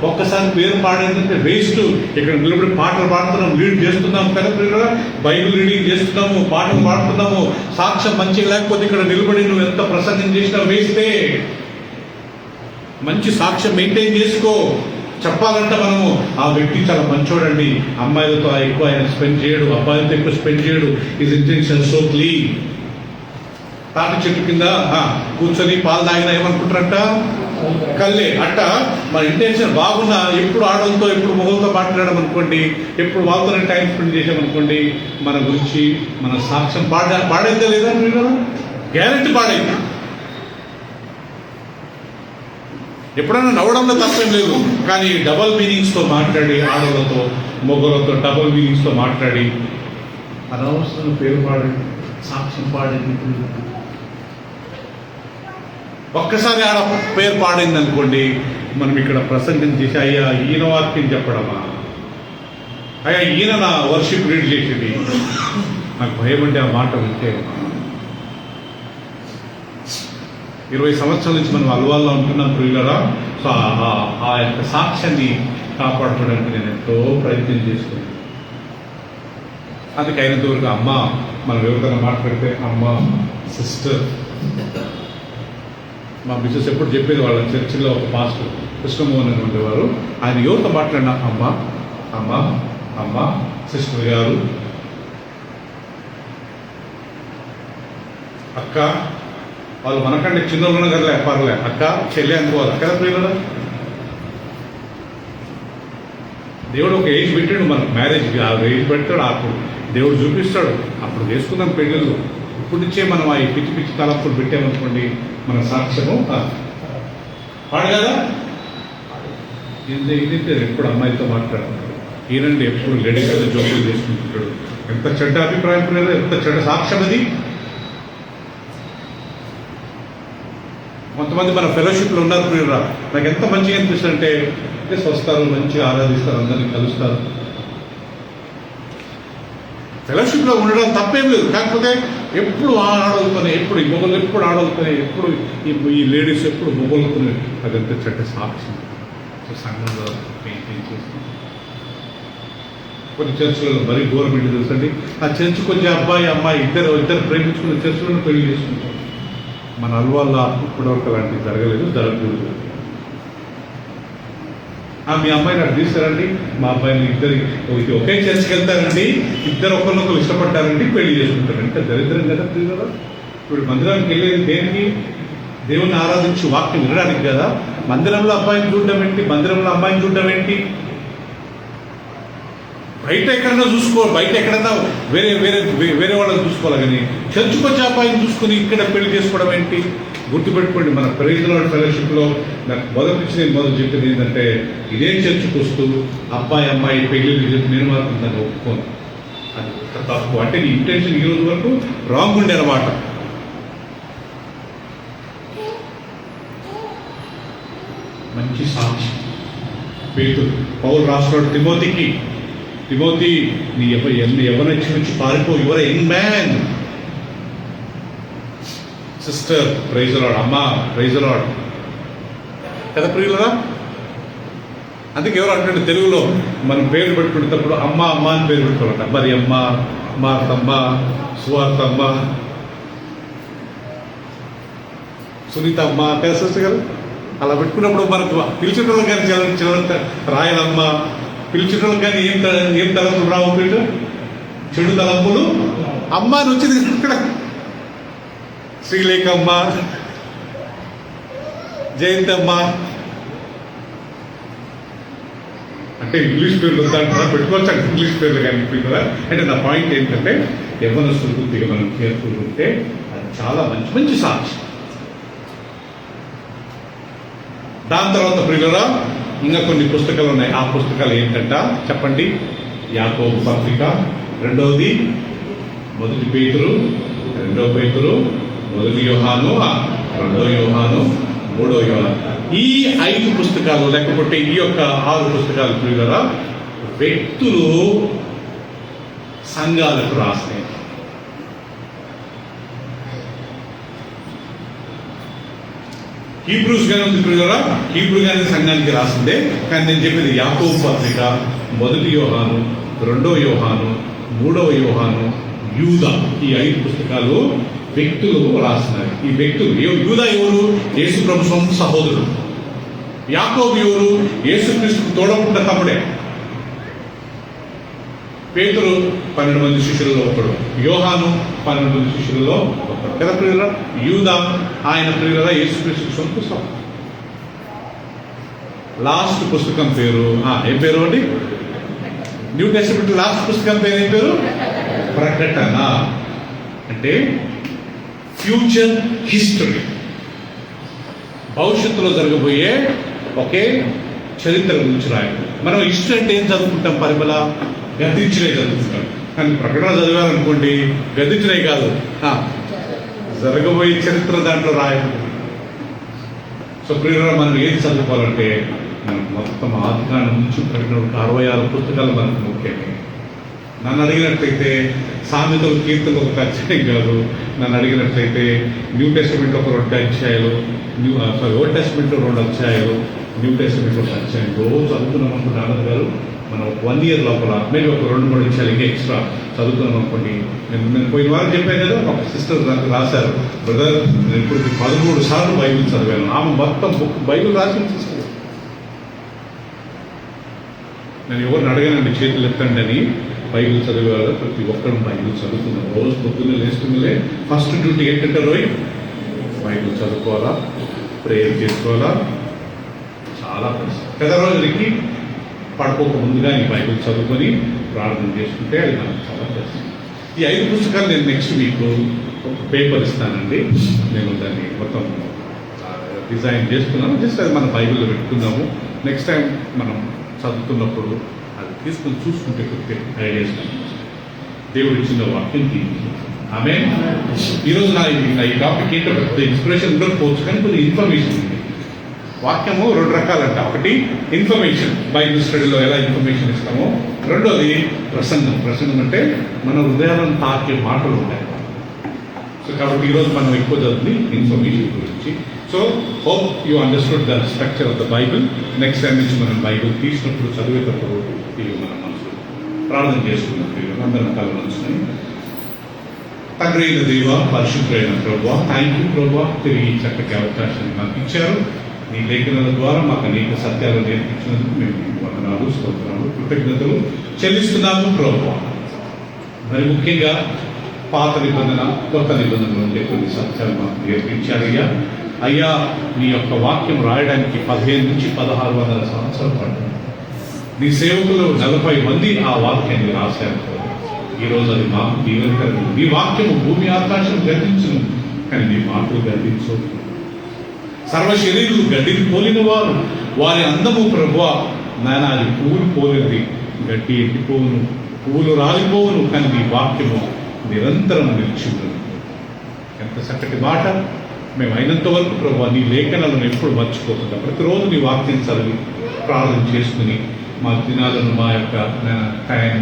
ఒక్కసారి పేరు పాడేందంటే వేస్ట్. ఇక్కడ నిలబడి పాటలు పాడుతున్నాం, లీడ్ చేస్తున్నాం కదా, బైబిల్ రీడింగ్ చేస్తున్నాము, పాటలు పాడుతున్నాము, సాక్ష్యం మంచిగా లేకపోతే ఇక్కడ నిలబడి నువ్వు ఎంత ప్రసంగం చేసినా వేస్తే. మంచి సాక్ష్యం మెయింటైన్ చేసుకో. చెప్పాలంటే మనము ఆ వ్యక్తి చాలా మంచోడండి, అమ్మాయిలతో ఎక్కువ ఆయన స్పెండ్ చేయడు, అబ్బాయిలతో ఎక్కువ స్పెండ్ చేయడు, ఈజ్ ఇంటెన్షన్ సో క్లీన్. తాటి చెట్టు కింద కూర్చొని పాలు తాగినా ఏమనుకుంటారంట? కల్లే. అట్ట మన ఇంటెన్షన్ బాగున్నా ఎప్పుడు ఆడలతో ఎప్పుడు మొగలతో మాట్లాడడం అనుకోండి, ఎప్పుడు వాళ్ళతోనే టైం స్పెండ్ చేసామనుకోండి, మన గురించి మన సాక్ష్యం పాడైతే లేదా? మీరు గ్యారెంటీ పాడైంది. ఎప్పుడైనా నవ్వడంలో తప్పేం లేదు, కానీ డబల్ మీనింగ్స్తో మాట్లాడి ఆడలతో మొగలతో డబల్ మీనింగ్స్తో మాట్లాడి అనవసరం పేరు పాడండి, సాక్ష్యం పాడండి. ఒక్కసారి ఆడ పేరు పాడింది అనుకోండి, మనం ఇక్కడ ప్రసంగం చేసి అయ్యా ఈయన వాక్యం చెప్పడమా, అయ్యా ఈయన నా వర్షిప్ రీడ్ చేసేది, నాకు భయం అంటే ఆ మాట ఉంటే. 20 సంవత్సరాల నుంచి మనం అలవాల్లో ఉంటున్నాం ప్రియులరా. సో ఆ యొక్క సాక్ష్యాన్ని కాపాడుకోవడానికి నేను ఎంతో ప్రయత్నం చేస్తున్నాను. అందుకే అయినంత వరకు అమ్మ, మనం ఎవరికైనా మాట్లాడితే అమ్మ, సిస్టర్. మా మిస్సెస్ ఎప్పుడు చెప్పేది, వాళ్ళ చర్చిలో ఒక పాస్టర్ కృష్ణమోహన్ అని ఉండేవారు. ఆయన ఎవరితో మాట్లాడినా అమ్మ అమ్మ అమ్మ, సిస్టర్ గారు, అక్క. వాళ్ళు మనకంటే చిన్నోళ్ళ కదా పర్లే, అక్క చెల్లి అనుకోవాలి కదా ప్రియుల. దేవుడు ఒక ఏజ్ పెట్టాడు మనకు మ్యారేజ్కి, ఆ ఏజ్ పెడతాడు, అప్పుడు దేవుడు చూపిస్తాడు, అప్పుడు చేసుకుందాం పెళ్ళిళ్ళు. ఇప్పుడు నుంచే మనం ఆ పిచ్చి పిచ్చి తలపులు పెట్టామనుకోండి, మన సాక్ష్యము పాడు కదా. ఇదైతే ఎప్పుడు అమ్మాయితో మాట్లాడుతున్నాడు, ఈయనండి ఎప్పుడు లేడీ కదా జోకులు చేసుకుంటుంటాడు. ఎంత చెడ్డ అభిప్రాయం లేదు, ఎంత చెడ్డ సాక్ష్యం అది. కొంతమంది మన ఫెలోషిప్లో ఉన్నారు ప్రియురా, నాకు ఎంత మంచిగా అనిపిస్తుందంటే వస్తారు, మంచిగా ఆరాధిస్తారు, అందరినీ కలుస్తారు. ఫెలోషిప్లో ఉండడం తప్పేం లేదు, కాకపోతే ఎప్పుడు ఆడవుతున్నాయి, ఎప్పుడు ఈ మొగలు ఎప్పుడు ఆడవుతున్నాయి, ఎప్పుడు ఈ లేడీస్ ఎప్పుడు మొగలుతున్నాయి, అదంతా చెడ్డ సాక్ష్యం. సంఘంలో మెయింటైన్ చేస్తాం. కొన్ని చర్చలలో మరీ గవర్నమెంట్ తెలుసండి, ఆ చర్చ్ కొంచెం అబ్బాయి అమ్మాయి ఇద్దరు ప్రేమించుకున్న చర్చలను పెళ్లి చేసుకుంటాం. మన అల్వాళ్ళ ఇప్పటివరకు అలాంటివి జరగలేదు, జరగకూడదు. మీ అమ్మాయిని నాకు తీస్తారండి, మా అబ్బాయిని ఇద్దరు ఒకే చర్చికి వెళ్తారండి, ఇద్దరు ఒకరినొకరు ఇష్టపడ్డారండి, పెళ్లి చేసుకుంటారు. అంటే దరిద్రం కదా ప్రియులారా. ఇప్పుడు మందిరానికి వెళ్ళేది దేనికి? దేవుని ఆరాధించి వాక్యం వినడానికి కదా. మందిరంలో అబ్బాయిని చూడడం ఏంటి, మందిరంలో అమ్మాయిని చూడడం ఏంటి? బయట ఎక్కడైనా బయట ఎక్కడైనా వేరే వేరే వేరే వాళ్ళని చూసుకోవాలి, కానీ చర్చకు వచ్చే అబ్బాయిని చూసుకుని ఇక్కడ పెళ్లి చేసుకోవడం ఏంటి? గుర్తుపెట్టుకోండి, మన ప్రైజ్ లార్డ్ ఫెలోషిప్లో నాకు నేను మొదలు చెప్పింది ఏంటంటే, ఇదే చర్చకు వస్తూ అబ్బాయి అమ్మాయి పెళ్లిళ్ళు చెప్పి నేను మాత్రం దాన్ని ఒప్పుకోను. అది తప్పు. అంటే నీ ఇంటెన్షన్ ఈ రోజు వరకు రాంగ్ ఉండే అన్నమాట. మంచి సాక్షి పేతురు. పౌలు రాస్తున్నాడు తిమోతికి, తిమోతి నీ ఎవరిని నుంచి పారిపో, your young man. Sister praise Lord, అమ్మ ప్రైజ్ లార్డ్ కదా ప్రియులరా. అందుకే ఎవరు అంటే తెలుగులో మనం పేరు పెట్టుకునేటప్పుడు అమ్మ అమ్మ అని పేరు పెట్టుకోవాలంట. మరి అమ్మ, మార్తమ్మ, సువార్తమ్మ, సునీతమ్మ కదా సిస్టర్ గారు. అలా పెట్టుకున్నప్పుడు మనకు పిలిచేటోళ్ళకి కానీ చివరంతా రాయలమ్మ, పిలిచేటోళ్ళకి కానీ ఏం తలంపులు రావు, చెడు తలంపులు. అమ్మ అని వచ్చింది ఇక్కడ శ్రీలేఖమ్మ, జయంతమ్మ అంటే ఇంగ్లీష్ పేర్లు వద్దంటారా, పెట్టుకోవచ్చు అంటే ఇంగ్లీష్ పేర్లు కానీ కదా. అంటే నా పాయింట్ ఏంటంటే యవ్వనస్తుల కొద్దిగా మనం కేర్ఫుల్ ఉంటే అది చాలా మంచి మంచి సాక్షి. దాని తర్వాత ప్రియులరా ఇంకా కొన్ని పుస్తకాలు ఉన్నాయి. ఆ పుస్తకాలు ఏంటంట చెప్పండి. యాకోబు పత్రిక, రెండవది మొదటి పేతురు, రెండవ పేతురు, మొదటి యోహాను, రెండో యోహాను, మూడో యోహాను. ఈ 5 పుస్తకాలు లేకపోతే ఈ యొక్క 6 పుస్తకాలు ప్రియులరా వ్యక్తులు సంఘాలకు రాసినాయి. హీబ్రూస్ గానే ఉంది ప్రియులరా, హీబ్రూ గానే సంఘానికి రాసిందే. కానీ నేను చెప్పేది యాకోబు పత్రిక, మొదటి యోహాను, రెండో యోహాను, మూడవ యోహాను, యూదా, ఈ 5 పుస్తకాలు వ్యక్తులు రాసినారు. ఈ వ్యక్తులు యూదా ఎవరు? యేసు ప్రభు సొంత సహోదరుడు. యాకోబు ఎవరు? యేసుక్రీస్తుకు తోడపుట్టిన తమ్ముడే. పేతురు 12 మంది శిష్యులలో ఒకడు. యోహాను 12 మంది శిష్యులలో ఒకడు కదా ప్రియులరా. యూదా ఆయన ప్రియులరా యేసుక్రీస్తుకు సొంత సహోదరుడు. లాస్ట్ పుస్తకం పేరు ఏం పేరు అండి? న్యూ టెస్టమెంట్ లాస్ట్ పుస్తకం పేరు ఏం పేరు? ప్రకటన. అంటే ఫ్యూచర్ హిస్టరీ, భవిష్యత్తులో జరగబోయే ఒకే చరిత్ర గురించి రాయండి. మనం హిస్టరీ అంటే ఏం చదువుకుంటాం? పరిమళ గద్దించినే చదువుకుంటాం. కానీ ప్రకటన చదివారనుకోండి గద్దించినే కాదు, జరగబోయే చరిత్ర దాంట్లో రాయండి. సో ప్రియులరా మనం ఏది చదువుకోవాలంటే మనకు మొత్తం ఆదికాండం నుంచి ప్రకటన 66 పుస్తకాలు మనకు ముఖ్యమే. నన్ను అడిగినట్లయితే సామెతలు, కీర్తనలు ఒక అధ్యాయం కాదు. నన్ను అడిగినట్లయితే న్యూ టెస్టమెంట్ ఒక 2 అధ్యాయాలు, ఓల్డ్ టెస్టమెంట్ 2 అధ్యాయాలు, న్యూ టెస్టమెంట్ 1 అధ్యాయం రోజు చదువుతున్నాం అనుకుంటే ఆనంద్ గారు మనం 1 year లోపల మేబీ ఒక 2-3 అధ్యాయాలు ఇంకా ఎక్స్ట్రా చదువుతున్నాం అనుకోండి. నేను పోయిన వారం చెప్పాను కదా, ఒక సిస్టర్ దానికి రాశారు, బ్రదర్ నేను ఇప్పుడు 13 సార్లు బైబిల్ చదివాను. ఆమె మొత్తం బుక్ బైబిల్ రాసి సిస్టర్. నేను ఎవరిని అడగానండి చేతులు ఎత్తండి అని. బైబిల్ చదివేవారు ప్రతి ఒక్కరు బైబిల్ చదువుతున్నారు. రోజు పొద్దున్నే లేస్తుందిలే ఫస్ట్ డ్యూటీ ఏంటంటే రోజు బైబిల్ చదువుకోవాలా, ప్రేయర్ చేసుకోవాలా. చాలా పెద్ద రోజులకి పడుకోక ముందుగా ఈ బైబిల్ చదువుకొని ప్రార్థన చేసుకుంటే అది నాకు చాలా చేస్తుంది. ఈ 5 పుస్తకాలు నేను నెక్స్ట్ వీక్ ఒక పేపర్ ఇస్తానండి. నేను దాన్ని మొత్తం డిజైన్ చేస్తున్నాను. జస్ట్ అది మన బైబిల్లో పెట్టుకుందాము. నెక్స్ట్ టైం మనం చదువుతున్నప్పుడు అది తీసుకొని చూసుకుంటే కొద్దిగా ఐడియాస్ దేవుడు ఇచ్చిన వాక్యం తీసి ఆమె. ఈరోజు నా ఈ టాపిక్ ఏంటో పెద్ద ఇన్స్పిరేషన్ ఉండకపోవచ్చు, కానీ కొద్దిగా ఇన్ఫర్మేషన్ ఉంది. వాక్యము 2 రకాలంట. ఒకటి ఇన్ఫర్మేషన్, బైబిల్ స్టడీలో ఎలా ఇన్ఫర్మేషన్ ఇస్తామో. రెండోది ప్రసంగం. ప్రసంగం అంటే మన హృదయాలను తాకే మాటలు ఉంటాయి. సో కాబట్టి ఈరోజు మనం ఎక్కువ చదువుతుంది ఇన్ఫర్మేషన్ గురించి. So hope you understood the structure of the Bible. Next time నుంచి మనం బైబిల్ తీసినప్పుడు చదివేటప్పుడు ఇవి మన మనసులో ప్రార్థన చేసుకున్నప్పుడు అందరం కళ మనసుని. తండ్రి అయిన దేవ, పరిశుద్ధులైన ప్రభువా, థ్యాంక్ యూ ప్రభువా, తిరిగి చక్కటి అవకాశాన్ని మాకు ఇచ్చారు. నీ లేఖనాల ద్వారా మాకు అనేక సత్యాలు నేర్పించినందుకు మేము వందనాలు, స్తోత్రాలు, కృతజ్ఞతలు చెల్లిస్తున్నాము ప్రభువా. మరి ముఖ్యంగా పాత నిబంధన, కొత్త నిబంధనలు ఉండే కొన్ని సత్యాలు మాకు నేర్పించారయ్యా. అయ్యా నీ యొక్క వాక్యం రాయడానికి 15 నుంచి 1600 సంవత్సరాలు పడుతుంది. నీ సేవకులు 40 మంది ఆ వాక్యాన్ని రాశారు. ఈరోజు అది మాకు దీవెనకరం. నీ వాక్యము భూమి ఆకాశం గర్జించును, కానీ నీ మాటలు గర్జించు. సర్వ శరీరులు గడ్డిని పోలిన వారు, వారి అందము ప్రభువా నాయన అది పువ్వులు పోలినది. గడ్డి ఎండిపోవును, పువ్వులు రాలిపోవును, కానీ నీ వాక్యము నిరంతరం నిలిచి ఉన్నది. ఎంత చక్కటి మాట. మేము అయినంత వరకు ప్రభువా నీ లేఖనాలను ఎప్పుడు మర్చిపోకుండా ప్రతిరోజు నీ వాక్యం చదివి ప్రార్థన చేసుకుని మా దినాలను, మా యొక్క టైం